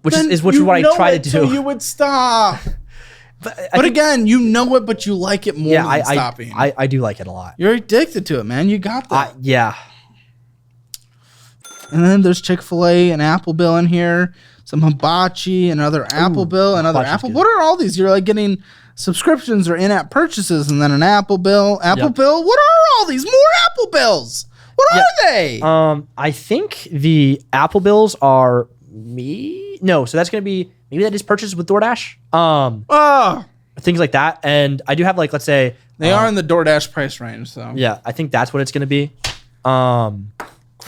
Which is what I try to do. So you would stop. But again, you know it, but you like it more than stopping. I do like it a lot. You're addicted to it, man. You got that. Yeah. And then there's Chick-fil-A and Apple Bill in here. Some hibachi, another Apple Bill, another Apple. What are all these? You're like getting subscriptions or in-app purchases, and then an Apple Bill. Bill. What are all these? More Apple Bills. What are they? I think the Apple Bills are me. No, so that's gonna be maybe that is purchased with DoorDash. Things like that. And I do have like, let's say they are in the DoorDash price range. So yeah, I think that's what it's gonna be. And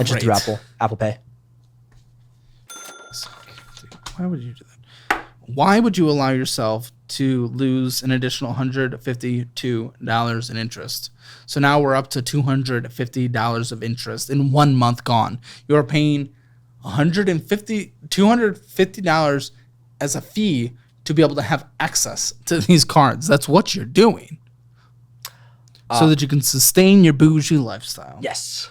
just through Apple Pay. Why would you do that? Why would you allow yourself to lose an additional $152 in interest? So now we're up to $250 of interest in 1 month gone. You're paying $250 as a fee to be able to have access to these cards. That's what you're doing. So that you can sustain your bougie lifestyle. Yes.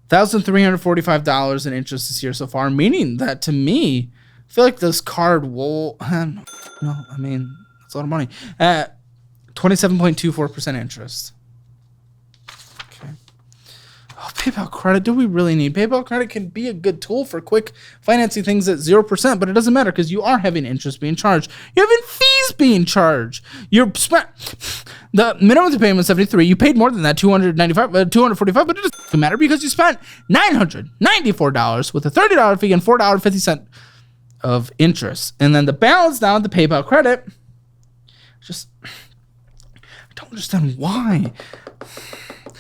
$1,345 in interest this year so far, meaning that to me, I feel like this card will, no, I mean, that's a lot of money. 27.24% interest. Okay. Oh, PayPal credit. Do we really need PayPal credit? Can be a good tool for quick financing things at 0%, but it doesn't matter because you are having interest being charged. You're having fees being charged. You're spent. The minimum payment was $73. You paid more than that, $245, but it doesn't matter because you spent $994 with a $30 fee and $4.50 of interest. And then the balance now, the PayPal credit, just, I don't understand why.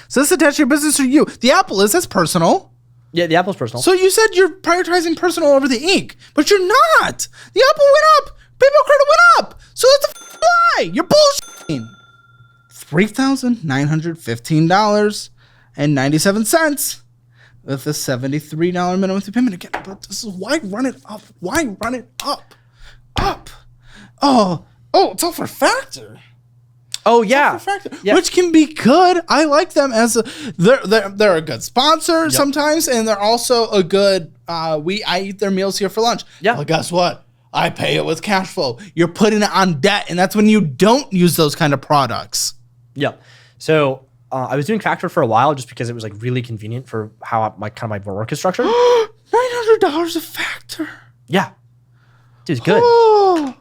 So this attached to your business or you? The Apple is, that's personal. Yeah, the Apple's personal. So you said you're prioritizing personal over the ink, but you're not. The Apple went up. PayPal credit went up. So that's a lie. You're bullshitting. $3,915.97 with a $73 minimum payment again. But this is why run it up. Why run it up? Up. Oh, it's all for Factor. Oh yeah. Which can be good. I like them as they're a good sponsor sometimes, and they're also a good. I eat their meals here for lunch. Yeah. Well, guess what? I pay it with cash flow. You're putting it on debt, and that's when you don't use those kind of products. Yeah. So I was doing Factor for a while just because it was like really convenient for how my work is structured. $900 a Factor. Yeah. Dude, it's good. Oh,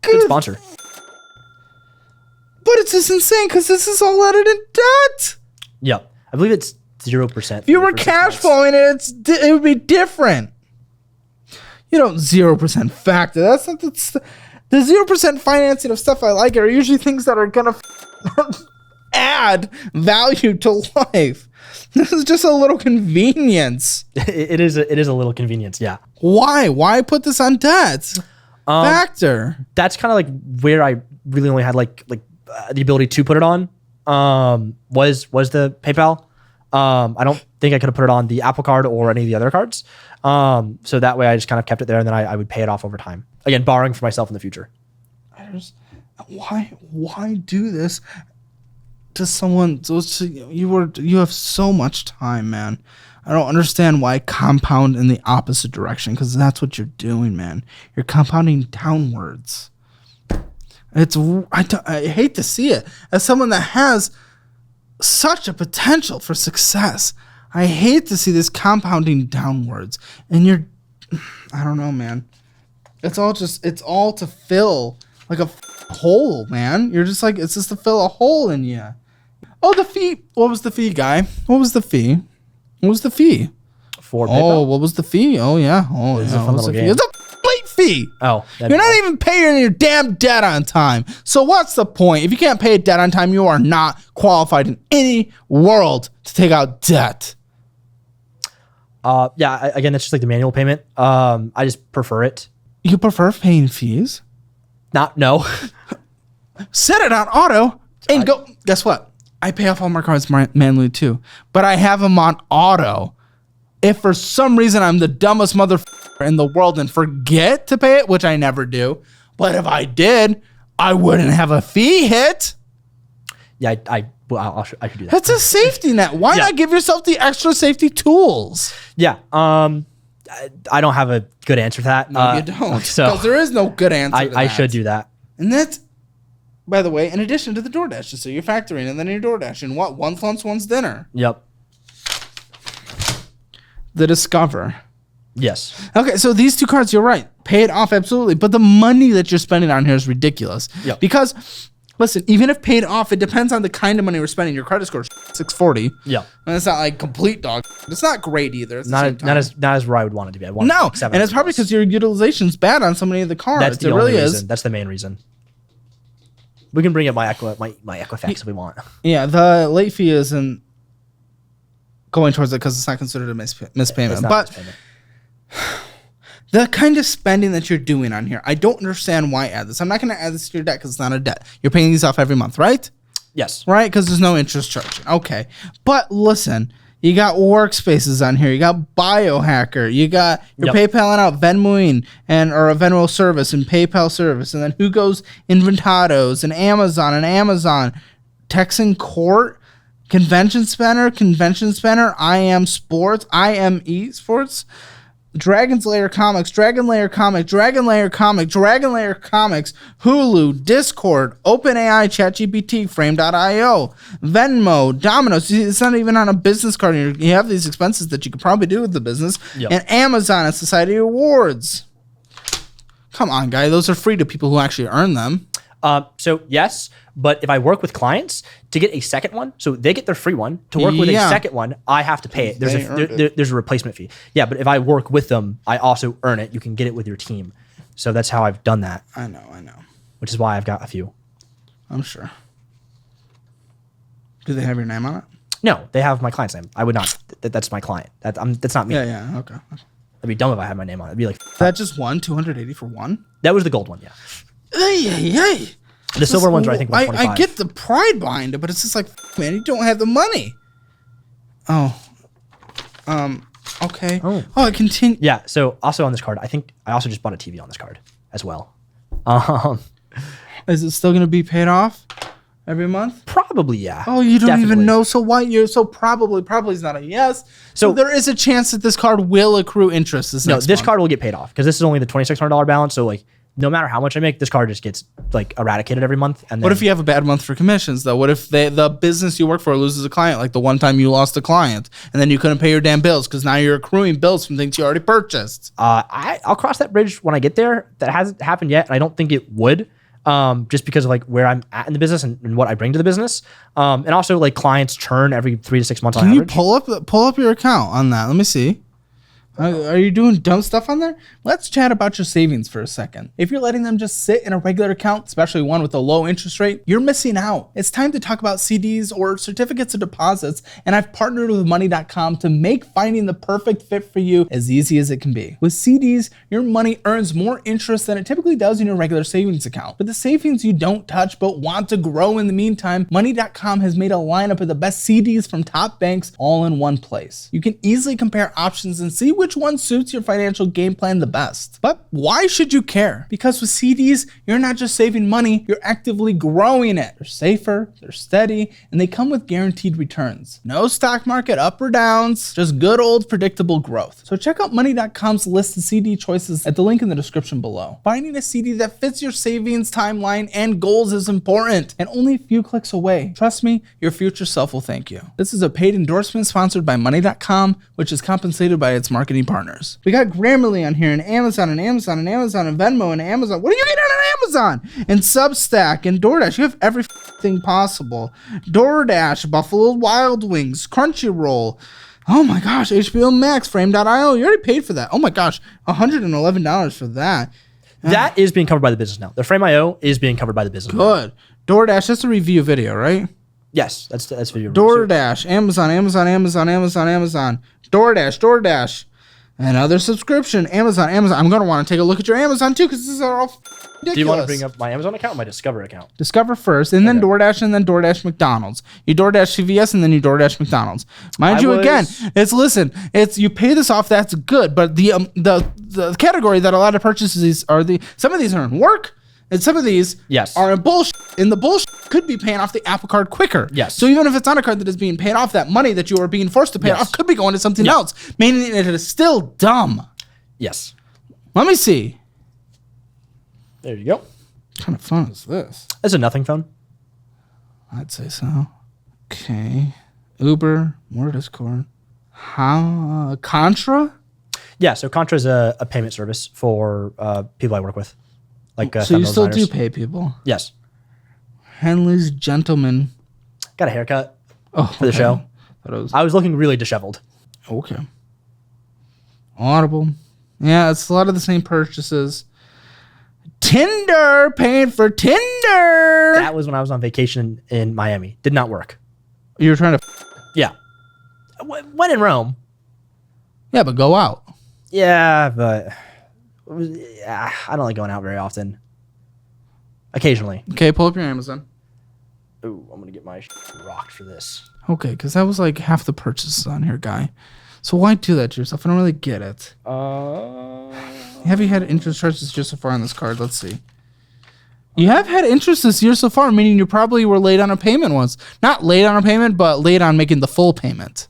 Good sponsor. But it's just insane because this is all added in debt. Yep. I believe it's 0%. If you were cash flowing it, it would be different. You don't 0% factor. That's not the 0% financing of stuff I like are usually things that are gonna add value to life. This is just a little convenience. It is a little convenience. Yeah. Why put this on debt? Factor. That's kind of like where I really only had like the ability to put it on. Was the PayPal. I don't think I could have put it on the Apple Card or any of the other cards. So that way I just kind of kept it there, and then I would pay it off over time. Again, borrowing for myself in the future. Why do this to someone? You have so much time, man. I don't understand why compound in the opposite direction, because that's what you're doing, man. You're compounding downwards. I hate to see it. As someone that has such a potential for success, I hate to see this compounding downwards. And I don't know, man. It's all to fill like a hole, man. You're just like, it's just to fill a hole in you. Oh, the fee. What was the fee, guy? What was the fee? What was the fee? For PayPal? Oh, what was the fee? Oh, yeah. Oh, It's yeah. a fun little game. It's a late fee. Oh. You're not even paying your damn debt on time. So what's the point? If you can't pay a debt on time, you are not qualified in any world to take out debt. Yeah, again, it's just like the manual payment. I just prefer it. You prefer paying fees? No. Set it on auto and go. Guess what? I pay off all my cards manually too, but I have them on auto. If for some reason I'm the dumbest motherfucker in the world and forget to pay it, which I never do, but if I did, I wouldn't have a fee hit. Yeah, I should do that. That's a safety net. Why not give yourself the extra safety tools? Yeah. I don't have a good answer to that. No, you don't. So Because there is no good answer to that. I should do that. And that's, by the way, in addition to the DoorDash. So you're factoring and then you're DoorDashing. What? One's lunch, one's dinner. Yep. The Discover. Yes. Okay, so these two cards, you're right. Pay it off, absolutely. But the money that you're spending on here is ridiculous. Yep. Because, listen, even if paid off, it depends on the kind of money we're spending. Your credit score is 640. Yeah. And it's not like complete dog. It's not great either. It's Not as where I would want it to be. I'd want no, it like and it's probably because your utilization's bad on so many of the cards. That's the it only really reason. is. That's the main reason. We can bring up my Equifax if we want. Yeah, the late fee isn't going towards it because it's not considered a mispayment. It's not But mispayment. the kind of spending that you're doing on here, I don't understand why add this. I'm not going to add this to your debt because it's not a debt. You're paying these off every month, right? Yes. Right? Because there's no interest charge. Okay. But listen, you got workspaces on here. You got Biohacker. You got your PayPal out, Venmoing, or a Venmo service and PayPal service. And then who goes Inventados and Amazon, Texan Court, Convention Center, I Am Sports, Dragon's Lair Comics, Dragon Lair Comics, Hulu, Discord, OpenAI, ChatGPT, Frame.io, Venmo, Domino's. It's not even on a business card. You have these expenses that you could probably do with the business. And Amazon and Society Awards. Come on, guy. Those are free to people who actually earn them. So yes, but if I work with clients to get a second one, so they get their free one. To work with a second one, I have to pay it. There's a replacement fee. Yeah, but if I work with them, I also earn it. You can get it with your team. So that's how I've done that. I know. Which is why I've got a few. I'm sure. Do they have your name on it? No, they have my client's name. I would not. That's my client. That's not me. Yeah. Okay. That'd be dumb if I had my name on it. It'd be like that. Just one 280 for one. That was the gold one. Yeah. Hey. The silver ones are, I think, 125. I get the pride behind it, but it's just like, man, you don't have the money. Oh. Okay. Oh, I continue. Yeah, so also on this card, I think I also just bought a TV on this card as well. Is it still going to be paid off every month? Probably, yeah. Oh, you don't Definitely. even know. So why you're so probably is not a yes. So there is a chance that this card will accrue interest this card will get paid off because this is only the $2,600 balance. So like no matter how much I make, this card just gets like eradicated every month. And then, What if you have a bad month for commissions, though? What if the business you work for loses a client, like the one time you lost a client, and then you couldn't pay your damn bills because now you're accruing bills from things you already purchased? I'll cross that bridge when I get there. That hasn't happened yet, and I don't think it would. Just because of like where I'm at in the business and what I bring to the business. And also like clients churn every 3 to 6 months on average. Can you pull up your account on that? Let me see. Are you doing dumb stuff on there? Let's chat about your savings for a second. If you're letting them just sit in a regular account, especially one with a low interest rate, you're missing out. It's time to talk about CDs or certificates of deposits, and I've partnered with money.com to make finding the perfect fit for you as easy as it can be. With CDs, your money earns more interest than it typically does in your regular savings account. But the savings you don't touch but want to grow in the meantime, money.com has made a lineup of the best CDs from top banks all in one place. You can easily compare options and see which one suits your financial game plan the best. But why should you care? Because with CDs, you're not just saving money, you're actively growing it. They're safer, they're steady, and they come with guaranteed returns. No stock market up or downs, just good old predictable growth. So check out money.com's list of CD choices at the link in the description below. Finding a CD that fits your savings timeline and goals is important and only a few clicks away. Trust me, your future self will thank you. This is a paid endorsement sponsored by money.com, which is compensated by its marketing partners. We got Grammarly on here, and Amazon, and Amazon, and Amazon, and Venmo, and Amazon. What are you getting on Amazon? And Substack, and DoorDash. You have everything possible. DoorDash, Buffalo Wild Wings, Crunchyroll. Oh my gosh, HBO Max, Frame.io. You already paid for that. Oh my gosh, $111 for that. That is being covered by the business now. The Frame.io is being covered by the business. Good. DoorDash, that's a review video, right? Yes, that's video. DoorDash, Amazon, Amazon, Amazon, Amazon, Amazon. DoorDash. Another subscription, Amazon. I'm going to want to take a look at your Amazon too, because these are all ridiculous. Do you want to bring up my Amazon account or my Discover account? Discover first, and then DoorDash, and then DoorDash McDonald's. You DoorDash CVS, and then you DoorDash McDonald's. It's you pay this off, that's good, but the category that a lot of purchases are some of these are in work, and some of these are in bullshit, and the bullshit could be paying off the Apple Card quicker. Yes. So even if it's on a card that is being paid off, that money that you are being forced to pay off could be going to something else, meaning it is still dumb. Yes. Let me see. There you go. What kind of phone is this? It's a nothing phone. I'd say so. Okay. Uber, more Discord. How? Contra? Yeah, so Contra is a payment service for people I work with. So you still do pay people? Yes. Henley's Gentleman. Got a haircut for the show. I was looking really disheveled. Okay. Audible. Yeah, it's a lot of the same purchases. Tinder, paying for Tinder. That was when I was on vacation in Miami. Did not work. You were trying to... Yeah. When in Rome. Yeah, but go out. Yeah, but... I don't like going out very often. Occasionally. Okay, pull up your Amazon. Ooh, I'm going to get my rocked for this. Okay, because that was like half the purchases on here, guy. So why do that to yourself? I don't really get it. Have you had interest charges this year so far on this card? Let's see. You have had interest this year so far, meaning you probably were late on a payment once. Not late on a payment, but late on making the full payment.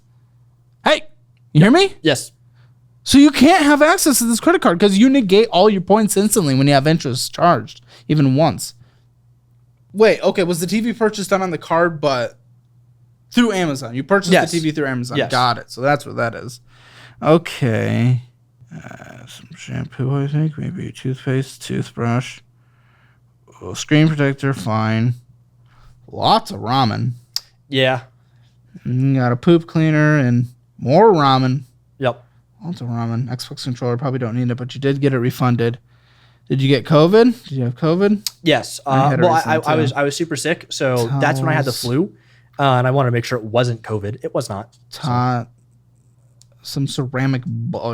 Hey, you hear me? Yes. So you can't have access to this credit card because you negate all your points instantly when you have interest charged, even once. Wait, okay, was the TV purchase done on the card, but through Amazon? You purchased the TV through Amazon. Yes. Got it. So that's what that is. Okay. Some shampoo, I think. Maybe toothpaste, toothbrush. Screen protector, fine. Lots of ramen. Yeah. You got a poop cleaner and more ramen. Yep. Lots of ramen. Xbox controller, probably don't need it, but you did get it refunded. Did you get COVID? Did you have COVID? Yes. I was super sick, so that's when I had the flu, and I wanted to make sure it wasn't COVID. It was not. Some ceramic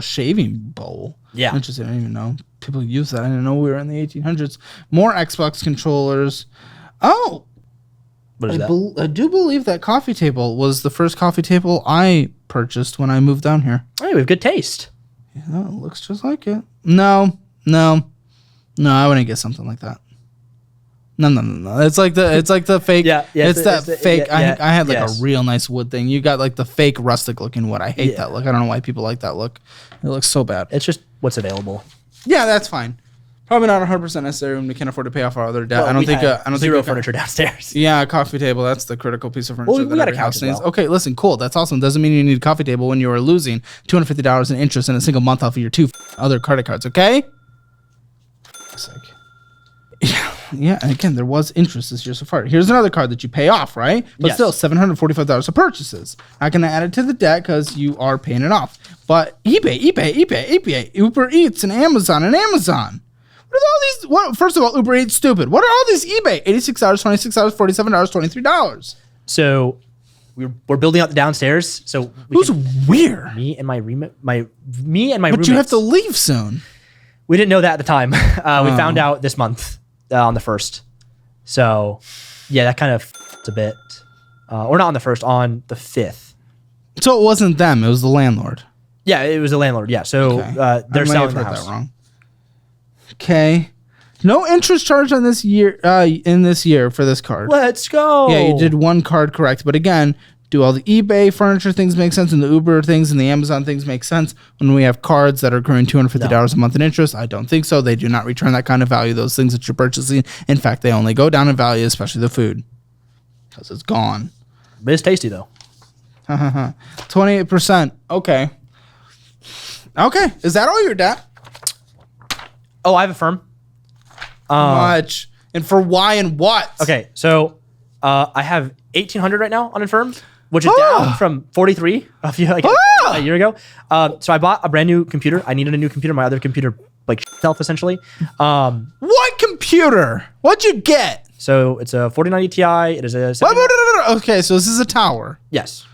shaving bowl. Yeah. Interesting. I didn't even know people use that. I didn't know we were in the 1800s. More Xbox controllers. Oh. What is that? I do believe that coffee table was the first coffee table I purchased when I moved down here. Hey, we have good taste. Yeah, it looks just like it. No, I wouldn't get something like that. No. It's like the fake. It's that fake. I had like a real nice wood thing. You got like the fake rustic looking wood. I hate that look. I don't know why people like that look. It looks so bad. It's just what's available. Yeah, that's fine. Probably not 100% necessary when we can't afford to pay off our other debt. Well, I don't we think. had I don't zero think furniture downstairs. Yeah, a coffee table. That's the critical piece of furniture. Well, we that got a every couch house as needs. well. Okay, listen, cool. That's awesome. Doesn't mean you need a coffee table when you are losing $250 in interest in a single month off of your 2 other credit cards. Okay. Yeah, and again, there was interest this year so far. Here's another card that you pay off, right? But Yes. still, $745 of purchases. Not going to add it to the debt because you are paying it off. But eBay, Uber Eats, and Amazon. What are all these? What? First of all, Uber Eats stupid. What are all these eBay? $86, $26, $47, $23. So we're building out the downstairs. So Who's weird? me and my roommate, But roommates. you have to leave soon. We didn't know that at the time. We found out this month on the 1st. So yeah, that kind of a bit. Or not on the 1st, on the 5th. So it wasn't them. It was the landlord. Yeah, it was the landlord. Yeah, so they're selling the house. That wrong. Okay. No interest charge on this year. In this year for this card. Let's go. Yeah, you did one card correct, but again, do all the eBay furniture things make sense, and the Uber things and the Amazon things make sense when we have cards that are accruing $250 a month in interest? I don't think so. They do not return that kind of value. Those things that you're purchasing, in fact, they only go down in value, especially the food, because it's gone. But it's tasty though. 28%. Okay. Is that all your debt? Oh, I have a firm. Much. And for why and what? Okay, so I have 1,800 right now on Infirm, which is down from 43 a year ago. So I bought a brand new computer. I needed a new computer. My other computer like itself essentially. What computer? What'd you get? So it's a 4090 Ti. It is a Okay, so this is a tower. yes.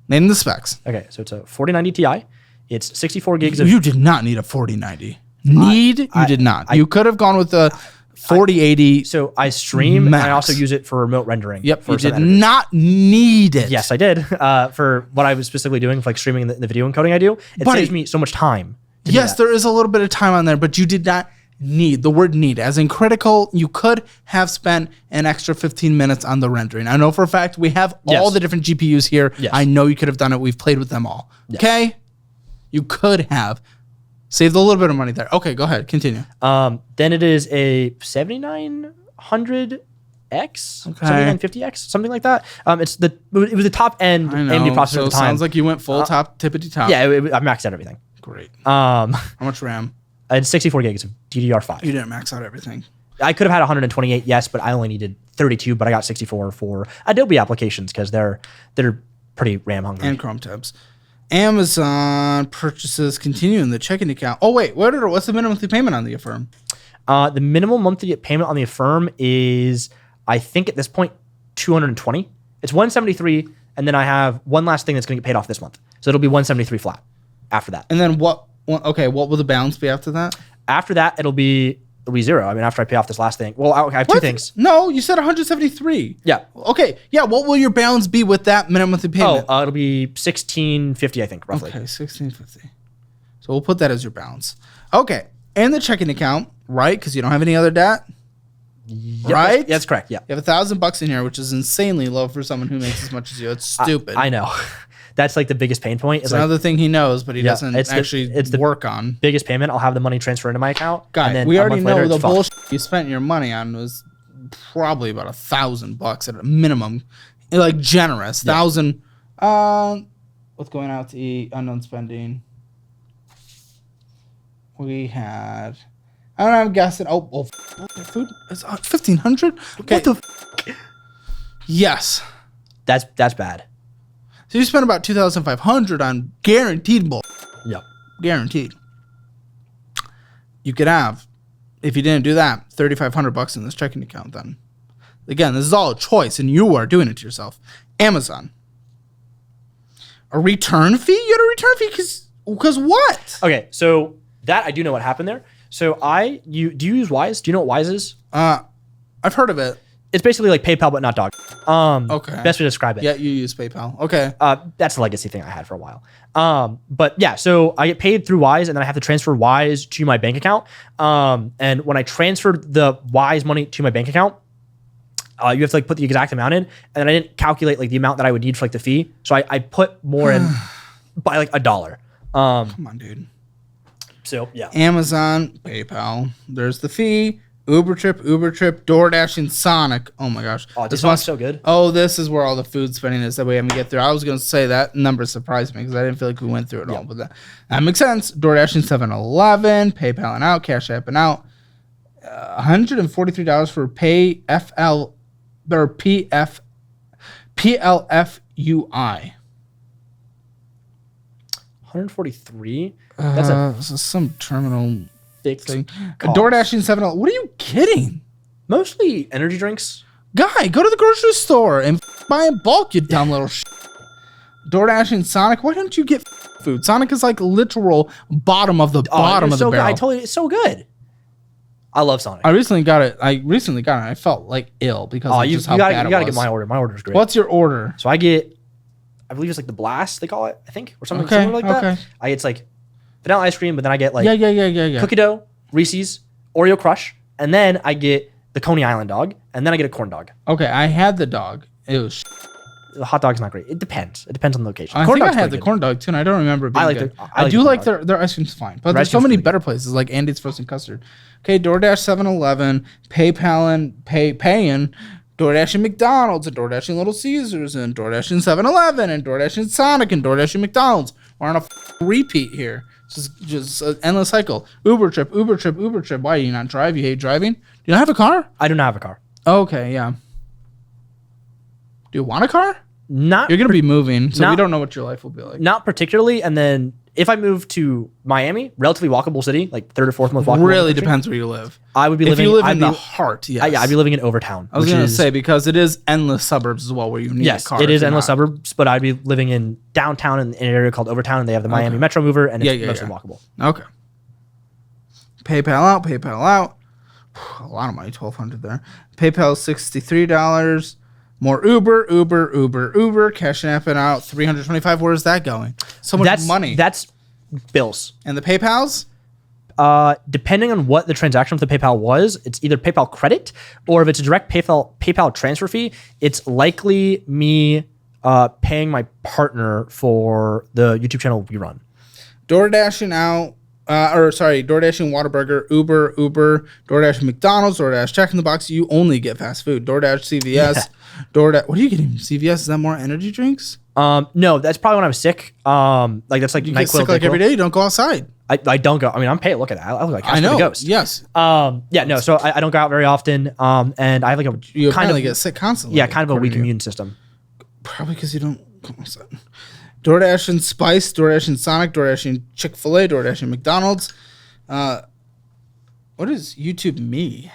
Name the specs. Okay, so it's a 4090 Ti. It's 64 gigs of. You did not need a 4090. You did not. You could have gone with the 4080. So I stream Max. and I also use it for remote rendering. Yep, For you some did editors. not need it. Yes, I did. For what I was specifically doing, for like streaming the video encoding I do, it Buddy. saves me so much time. to do Yes, that. there is a little bit of time on there, but you did not need the word need. As in critical, you could have spent an extra 15 minutes on the rendering. I know for a fact we have all Yes. the different GPUs here. Yes. I know you could have done it. We've played with them all. Okay? You could have saved a little bit of money there. Okay, go ahead. Continue. Then it is a 7900X, 7950X, something like that. It was the top end I know. AMD processor So at it the time. sounds like you went full top, tippity top. Yeah, I maxed out everything. Great. How How much RAM? I had 64 gigs of DDR5. You didn't max out everything. I could have had 128, yes, but I only needed 32. But I got 64 for Adobe applications because they're pretty RAM hungry. And Chrome tabs. Amazon purchases continue in the checking account. Oh, wait. What's the minimum monthly payment on the Affirm? The minimum monthly payment on the Affirm is, I think at this point, 220. It's 173, and then I have one last thing that's going to get paid off this month. So it'll be 173 flat after that. And then what will the balance be after that? After that, it'll be zero. I mean, after I pay off this last thing. Well, I have two things. No, you said 173. Yeah. Okay. Yeah. What will your balance be with that minimum monthly payment? It'll be 1650, I think, roughly. Okay, 1650. So we'll put that as your balance. Okay. And the checking account, right? Because you don't have any other debt. Yep, right? That's correct. Yeah. You have $1,000 in here, which is insanely low for someone who makes as much as you. It's stupid. I know. That's like the biggest pain point. It's another thing he knows, but he doesn't it's actually the work on. biggest payment. I'll have the money transfer into my account. Guy, and then we a already month later, know the it's fucked. bullshit you spent your money on was probably about $1,000 at a minimum. Like generous. Yeah. 1,000. What's going out to eat? Unknown spending. We had. I don't know, I'm guessing. Food is 1,500. Okay. What the? Yes. That's bad. So you spent about 2,500 on guaranteed bull. Yep. Guaranteed. You could have, if you didn't do that, $3,500 in this checking account. Then, again, this is all a choice, and you are doing it to yourself. Amazon. A return fee? You had a return fee because what? Okay, so that I do know what happened there. So do you use Wise? Do you know what Wise is? I've heard of it. It's basically like PayPal, but not dog. Okay. Best way to describe it. Yeah, you use PayPal. Okay. That's a legacy thing I had for a while. But yeah, so I get paid through Wise, and then I have to transfer Wise to my bank account. And when I transferred the Wise money to my bank account, you have to like put the exact amount in, and then I didn't calculate like the amount that I would need for like the fee. So I put more in by like $1. Come on, dude. So yeah. Amazon, PayPal. There's the fee. Uber Trip, DoorDash, and Sonic. Oh my gosh. Oh, this one's so good. Oh, this is where all the food spending is that we haven't get through. I was going to say that number surprised me because I didn't feel like we went through it all. But that makes sense. DoorDash and 7-Eleven, PayPal and out, Cash App and out. $143 for PLFUI. $143. That's some terminal fixed thing. cost. DoorDash and 7-Eleven. What are you kidding? Mostly energy drinks. Guy, go to the grocery store and buy in bulk, you dumb little DoorDash and Sonic. Why don't you get food? Sonic is like literal bottom of the bottom of the barrel. I told you, it's so good. I love Sonic. I recently got it. I felt like ill because of just how bad it was. You gotta get my order. My order is great. What's your order? So I get, I believe it's like the Blast, they call it, I think, or something similar like that. It's like vanilla ice cream, but then I get like cookie dough, Reese's, Oreo Crush, and then I get the Coney Island dog, and then I get a corn dog. Okay, I had the dog. It was the hot dog's not great. It depends. It depends on the location. I think I had the corn dog too, and I don't remember it being good. I do like their ice cream's fine, but there's so many better places like Andy's Frozen Custard. Okay, DoorDash, 7-Eleven, PayPal and paying, DoorDash and McDonald's, and DoorDash and Little Caesars, and DoorDash and 7-Eleven, and DoorDash and Sonic, and DoorDash and McDonald's. We're on a repeat here. Just an endless cycle. Uber Trip. Why do you not drive? You hate driving? Do you not have a car? I do not have a car. Okay, yeah. Do you want a car? Not. You're going to be moving, so we don't know what your life will be like. Not particularly. And then if I move to Miami, relatively walkable city, like third or fourth most walkable. Really depends where you live. I would be living. If you live in the heart, yes. I'd be living in Overtown. I was going to say, because it is endless suburbs as well, where you need a car. Yes, it is endless suburbs, but I'd be living in downtown in an area called Overtown, and they have the Miami Metro Mover, and it's mostly walkable. Okay. PayPal out. A lot of money, $1,200 there. PayPal $63. More Uber, Cash App and out, $325. Where is that going? So much money. That's bills. And the PayPals? Depending on what the transaction with the PayPal was, it's either PayPal credit, or if it's a direct PayPal transfer fee, it's likely me paying my partner for the YouTube channel we run. DoorDash and Whataburger, Uber, DoorDash McDonald's, DoorDash Jack in the Box. You only get fast food. DoorDash CVS, DoorDash. What are you getting? CVS? Is that more energy drinks? No, that's probably when I was sick. Like that's like you get sick like every day. You don't go outside. I don't go. I mean, I'm paid. Look at that. I look like I know. The ghost. Yes. Yeah. No. So I don't go out very often. And I have like you kind of get sick constantly. Yeah, kind of a weak immune system. Probably because you don't go outside. DoorDash and Spice, DoorDash and Sonic, DoorDash and Chick-fil-A, DoorDash and McDonald's. What is YouTube Me?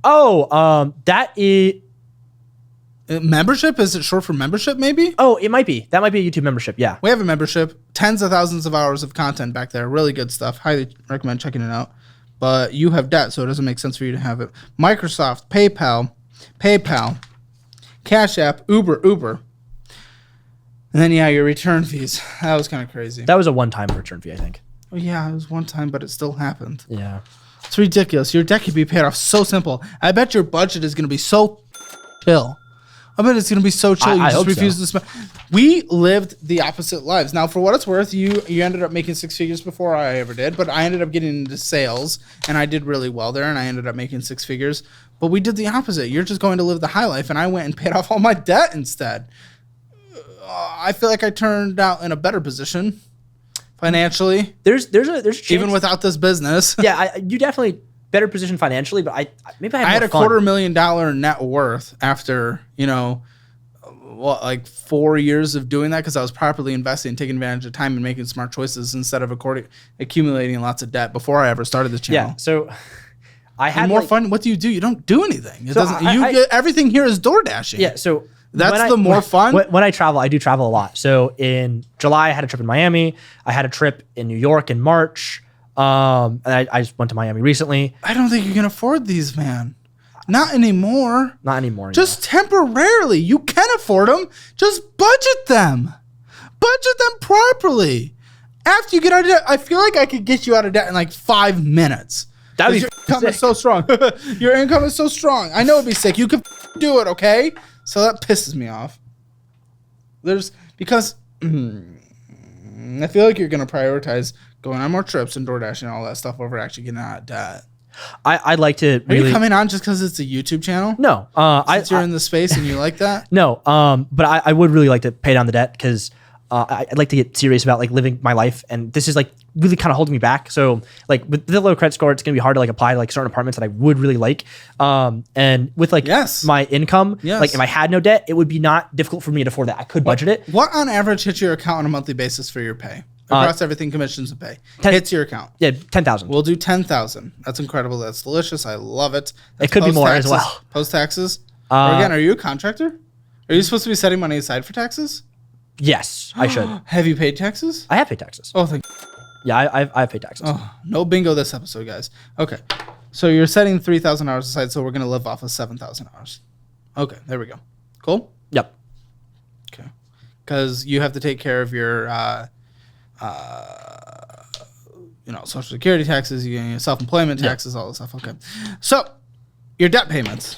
Oh, that is... Membership? Is it short for membership, maybe? Oh, it might be. That might be a YouTube membership, yeah. We have a membership. Tens of thousands of hours of content back there. Really good stuff. Highly recommend checking it out. But you have debt, so it doesn't make sense for you to have it. Microsoft, PayPal, Cash App, Uber. And then, your return fees. That was kind of crazy. That was a one-time return fee, I think. Oh, yeah, it was one time, but it still happened. Yeah. It's ridiculous. Your debt can be paid off so simple. I bet your budget is going to be so chill. I bet it's going to be so chill. You just refuse to spend. We lived the opposite lives. Now, for what it's worth, you ended up making six figures before I ever did, but I ended up getting into sales, and I did really well there, and I ended up making six figures. But we did the opposite. You're just going to live the high life, and I went and paid off all my debt instead. I feel like I turned out in a better position financially. There's a chance. Even without this business. Yeah, you definitely better position financially, but I had a $250,000 net worth after, like 4 years of doing that because I was properly investing, taking advantage of time and making smart choices instead of accumulating lots of debt before I ever started the channel. Yeah, so I had more fun. What do? You don't do anything. It doesn't. Everything here is door dashing. Yeah, so that's the more fun. When I travel, I do travel a lot. So in July, I had a trip in Miami. I had a trip in New York in March. And I just went to Miami recently. I don't think you can afford these, man. Not anymore. Not anymore. Just temporarily. You can afford them. Just budget them. Budget them properly. After you get out of debt, I feel like I could get you out of debt in like 5 minutes. Your income is so strong. Your income is so strong. I know it'd be sick. You could do it, okay? So that pisses me off. Because I feel like you're going to prioritize going on more trips and DoorDash and all that stuff over actually getting out of debt. I'd like to Are you coming on just because it's a YouTube channel? No. Since you're in the space and you like that? No. But I would really like to pay down the debt because I'd like to get serious about like living my life. And this is like really kind of holding me back. So like with the low credit score, it's going to be hard to like apply to like certain apartments that I would really like. And with like my income, like if I had no debt, it would be not difficult for me to afford that. I could budget it. What on average hits your account on a monthly basis for your pay? Across everything, commissions and pay. Hits your account. Yeah, 10,000. We'll do 10,000. That's incredible. That's delicious. I love it. It could be more as well. Post taxes. Again, are you a contractor? Are you supposed to be setting money aside for taxes? Yes, I should. Have you paid taxes? I have paid taxes. Oh, thank you. Yeah, I've paid taxes. Oh, no bingo this episode, guys. Okay. So you're setting 3,000 hours aside, so we're going to live off of 7,000 hours. Okay, there we go. Cool? Yep. Okay. Because you have to take care of your... Social security taxes, you get self-employment taxes, all this stuff. Okay. So, your debt payments.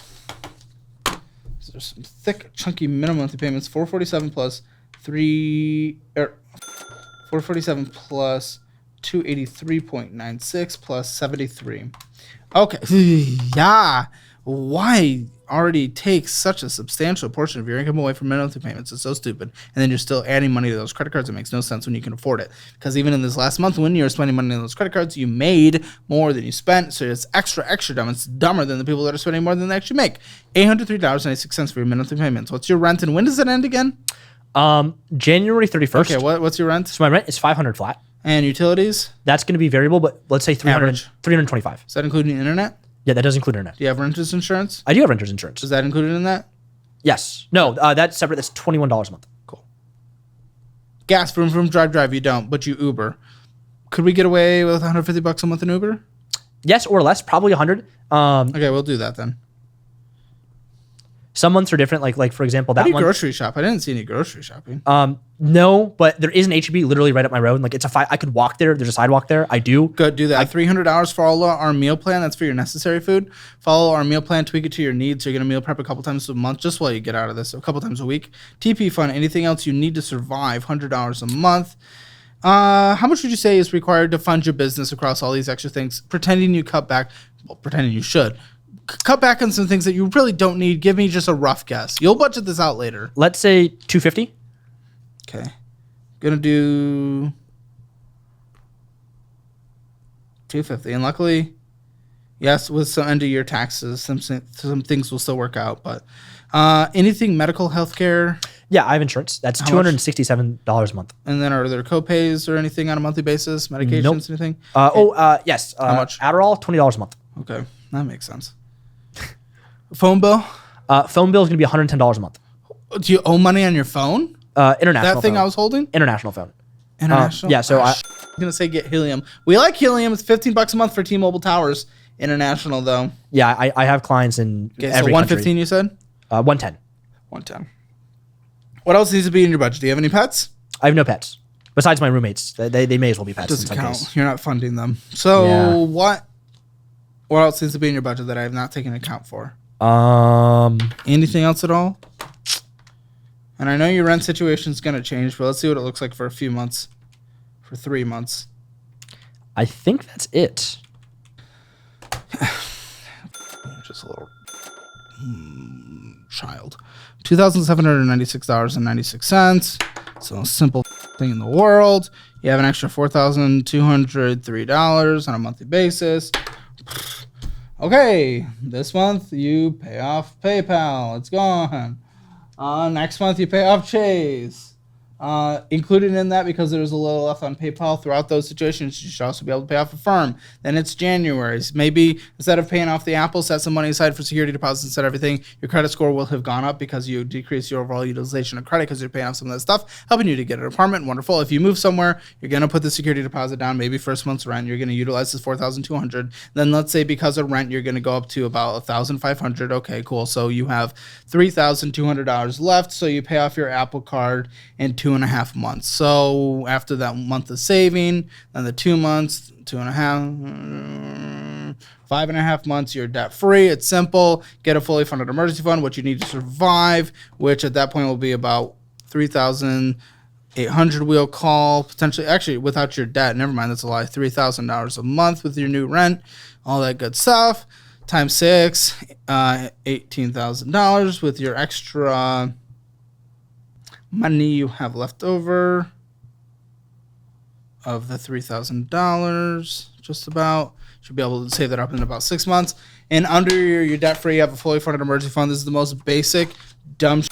So there's some thick, chunky minimum monthly payments. 447 plus 447 plus 283.96 plus 73. Okay. Yeah. Why already takes such a substantial portion of your income away from monthly payments? It's so stupid. And then you're still adding money to those credit cards. It makes no sense when you can afford it. Because even in this last month, when you were spending money on those credit cards, you made more than you spent. So it's extra dumb. It's dumber than the people that are spending more than they actually make. $803.96 for your monthly payments. What's your rent and when does it end again? January 31st. Okay, what's your rent? So my rent is $500 flat. And utilities? That's going to be variable, but let's say 325. Is that including internet? Yeah, that does include internet. Do you have renter's insurance? I do have renter's insurance. Is that included in that? Yes. No, that's separate. That's $21 a month. Cool. Gas, vroom, drive. You don't, but you Uber. Could we get away with $150 a month in Uber? Yes, or less. Probably 100. Okay, we'll do that then. Some months are different. Like for example, that How do you month. Grocery shop? I didn't see any grocery shopping. No, but there is an HEB literally right up my road. And like I could walk there. There's a sidewalk there. I do. Good, do that. $300 for all our meal plan. That's for your necessary food. Follow our meal plan, tweak it to your needs. So you're gonna meal prep a couple times a month, just while you get out of this. A couple times a week. TP fund. Anything else you need to survive? $100 a month. How much would you say is required to fund your business across all these extra things? Pretending you cut back. Well, pretending you should. Cut back on some things that you really don't need. Give me just a rough guess. You'll budget this out later. Let's say 250. Okay. Gonna do 250. And luckily, yes, with some end of year taxes, some things will still work out. But anything medical, healthcare? Yeah, I have insurance. That's $267 a month. And then are there co-pays or anything on a monthly basis? Medications, anything? Yes. How much? Adderall, $20 a month. Okay, that makes sense. Phone bill? Phone bill is going to be $110 a month. Do you owe money on your phone? International That thing phone. I was holding? International phone. International? Yeah, so I'm going to say get Helium. We like Helium. It's $15 a month for T-Mobile towers. International, though. Yeah, I have clients in every so 115 country. you said? 110. 110. What else needs to be in your budget? Do you have any pets? I have no pets. Besides my roommates. They may as well be pets. Doesn't in some count. case. You're not funding them. So Yeah. what else needs to be in your budget that I have not taken account for? Anything else at all? And I know your rent situation is going to change, but let's see what it looks like for a few months. For 3 months. I think that's it. Just a little child. $2,796.96. So a simple thing in the world. You have an extra $4,203 on a monthly basis. Okay, this month you pay off PayPal. It's gone. Next month you pay off Chase. Included in that, because there's a little left on PayPal throughout those situations, you should also be able to pay off Affirm. Then it's January. Maybe instead of paying off the Apple, set some money aside for security deposits and set everything. Your credit score will have gone up because you decrease your overall utilization of credit because you're paying off some of that stuff, helping you to get an apartment. Wonderful. If you move somewhere, you're going to put the security deposit down, maybe first month's rent. You're going to utilize this $4,200. Then let's say because of rent, you're going to go up to about $1,500. Okay, cool. So you have $3,200 left. So you pay off your Apple card in 2.5 months. So after that month of saving, then the 2 months, 2.5, 5.5 months, you're debt free. It's simple. Get a fully funded emergency fund, what you need to survive, which at that point will be about $3,000 800 wheel call, potentially, actually, without your debt, never mind, that's a lie, $3,000 a month with your new rent, all that good stuff. Times 6, $18,000 with your extra money you have left over of the $3,000, just about. Should be able to save that up in about 6 months. And under your debt free, you have a fully funded emergency fund. This is the most basic, dumb,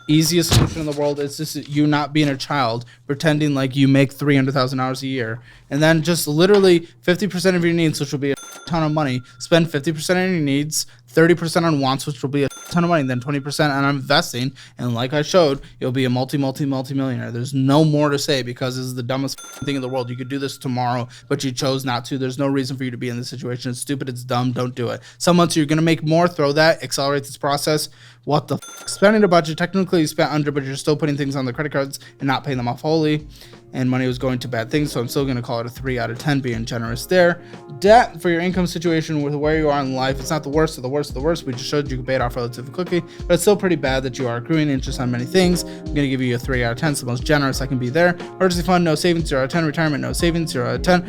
easiest solution in the world. It's just you not being a child, pretending like you make $300,000 a year. And then just literally 50% of your needs, which will be a ton of money, spend 50% on your needs, 30% on wants, which will be a ton of money, and then 20% on investing. And like I showed, you'll be a multi-millionaire. There's no more to say because this is the dumbest thing in the world. You could do this tomorrow, but you chose not to. There's no reason for you to be in this situation. It's stupid. It's dumb. Don't do it. Some months you're going to make more. Throw that. Accelerate this process. What the spending a budget. Technically you spent under, but you're still putting things on the credit cards and not paying them off wholly. And money was going to bad things, so I'm still going to call it a 3 out of 10, being generous there. Debt for your income situation with where you are in life, it's not the worst of the worst of the worst. We just showed you can pay it off relatively quickly, but it's still pretty bad that you are accruing interest on many things. I'm going to give you a 3 out of 10. It's the most generous I can be there. Emergency fund, no savings, 0 out of 10. Retirement, no savings, 0 out of 10.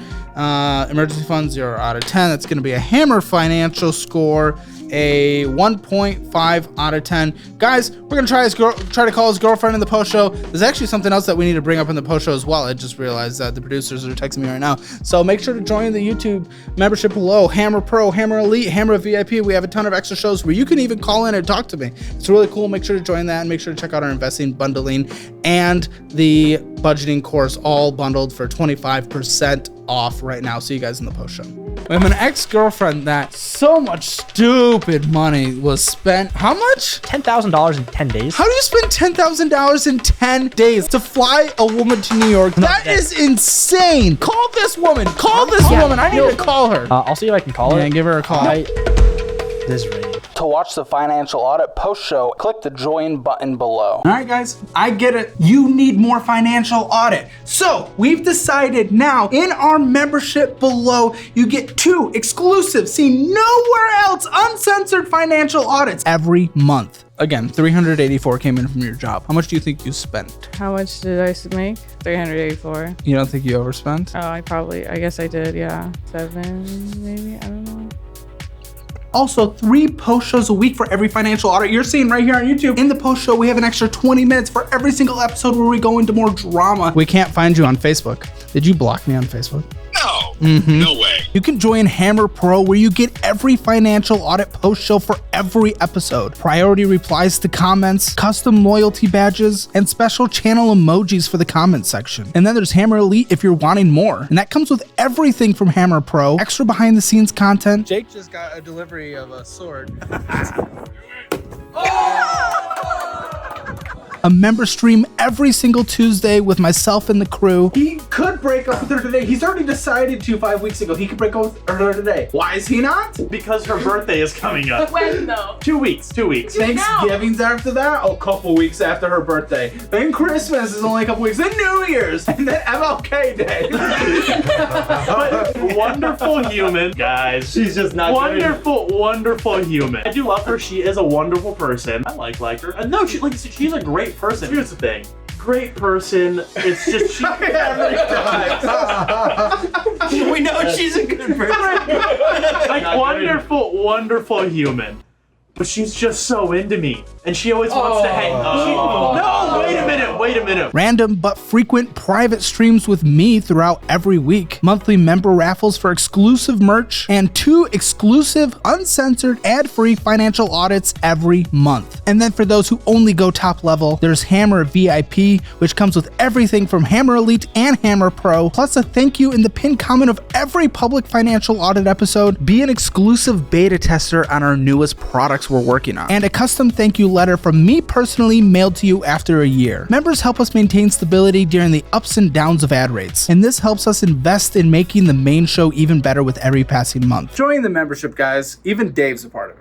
Emergency fund, 0 out of 10. That's going to be a hammer financial score, a 1.5 out of 10. Guys, we're gonna try to call his girlfriend in the post show. There's actually something else that we need to bring up in the post show as well. I just realized that the producers are texting me right now. So make sure to join the YouTube membership below. Hammer Pro, Hammer Elite, Hammer VIP. We have a ton of extra shows where you can even call in and talk to me. It's really cool. Make sure to join that, and make sure to check out our investing, bundling, and the budgeting course, all bundled for 25% off right now. See you guys in the post show. We have an ex-girlfriend that so much stupid money was spent. How much? $10,000 in 10 days. How do you spend $10,000 in 10 days to fly a woman to New York? That is insane. Call this woman. Call this woman. I need to call her. I'll see if I can call her. Yeah, give her a call. This ring. To watch the financial audit post show, click the join button below. All right, guys, I get it. You need more financial audit. So we've decided now in our membership below, you get 2 exclusive, see nowhere else, uncensored financial audits every month. Again, 384 came in from your job. How much do you think you spent? How much did I make? 384. You don't think you overspent? Oh, I guess I did, yeah. 7, maybe, I don't know. Also, 3 post shows a week for every financial audit you're seeing right here on YouTube. In the post show, we have an extra 20 minutes for every single episode where we go into more drama. We can't find you on Facebook. Did you block me on Facebook? No, no way. You can join Hammer Pro, where you get every financial audit post show for every episode, priority replies to comments, custom loyalty badges, and special channel emojis for the comment section. And then there's Hammer Elite if you're wanting more. And that comes with everything from Hammer Pro, extra behind the scenes content. Jake just got a delivery of a sword. A member stream every single Tuesday with myself and the crew. He could break up with her today. He's already decided to 5 weeks ago. He could break up with her today. Why is he not? Because her birthday is coming up. When though? 2 weeks. Thanksgiving's after that? A couple weeks after her birthday. Then Christmas is only a couple weeks. Then New Year's. And then MLK Day. But wonderful human, guys. She's just not wonderful human. I do love her. She is a wonderful person. I like her. No, she's a great person. Here's the thing. Great person. It's just she. We know she's a good person. Like wonderful human. But she's just so into me. And she always wants to hang. No, wait a minute. Random but frequent private streams with me throughout every week. Monthly member raffles for exclusive merch. And 2 exclusive, uncensored, ad-free financial audits every month. And then for those who only go top level, there's Hammer VIP, which comes with everything from Hammer Elite and Hammer Pro, plus a thank you in the pinned comment of every public financial audit episode. Be an exclusive beta tester on our newest products we're working on, and a custom thank you letter from me personally mailed to you after a year. Members help us maintain stability during the ups and downs of ad rates, and this helps us invest in making the main show even better with every passing month. Join the membership, guys. Even Dave's a part of it.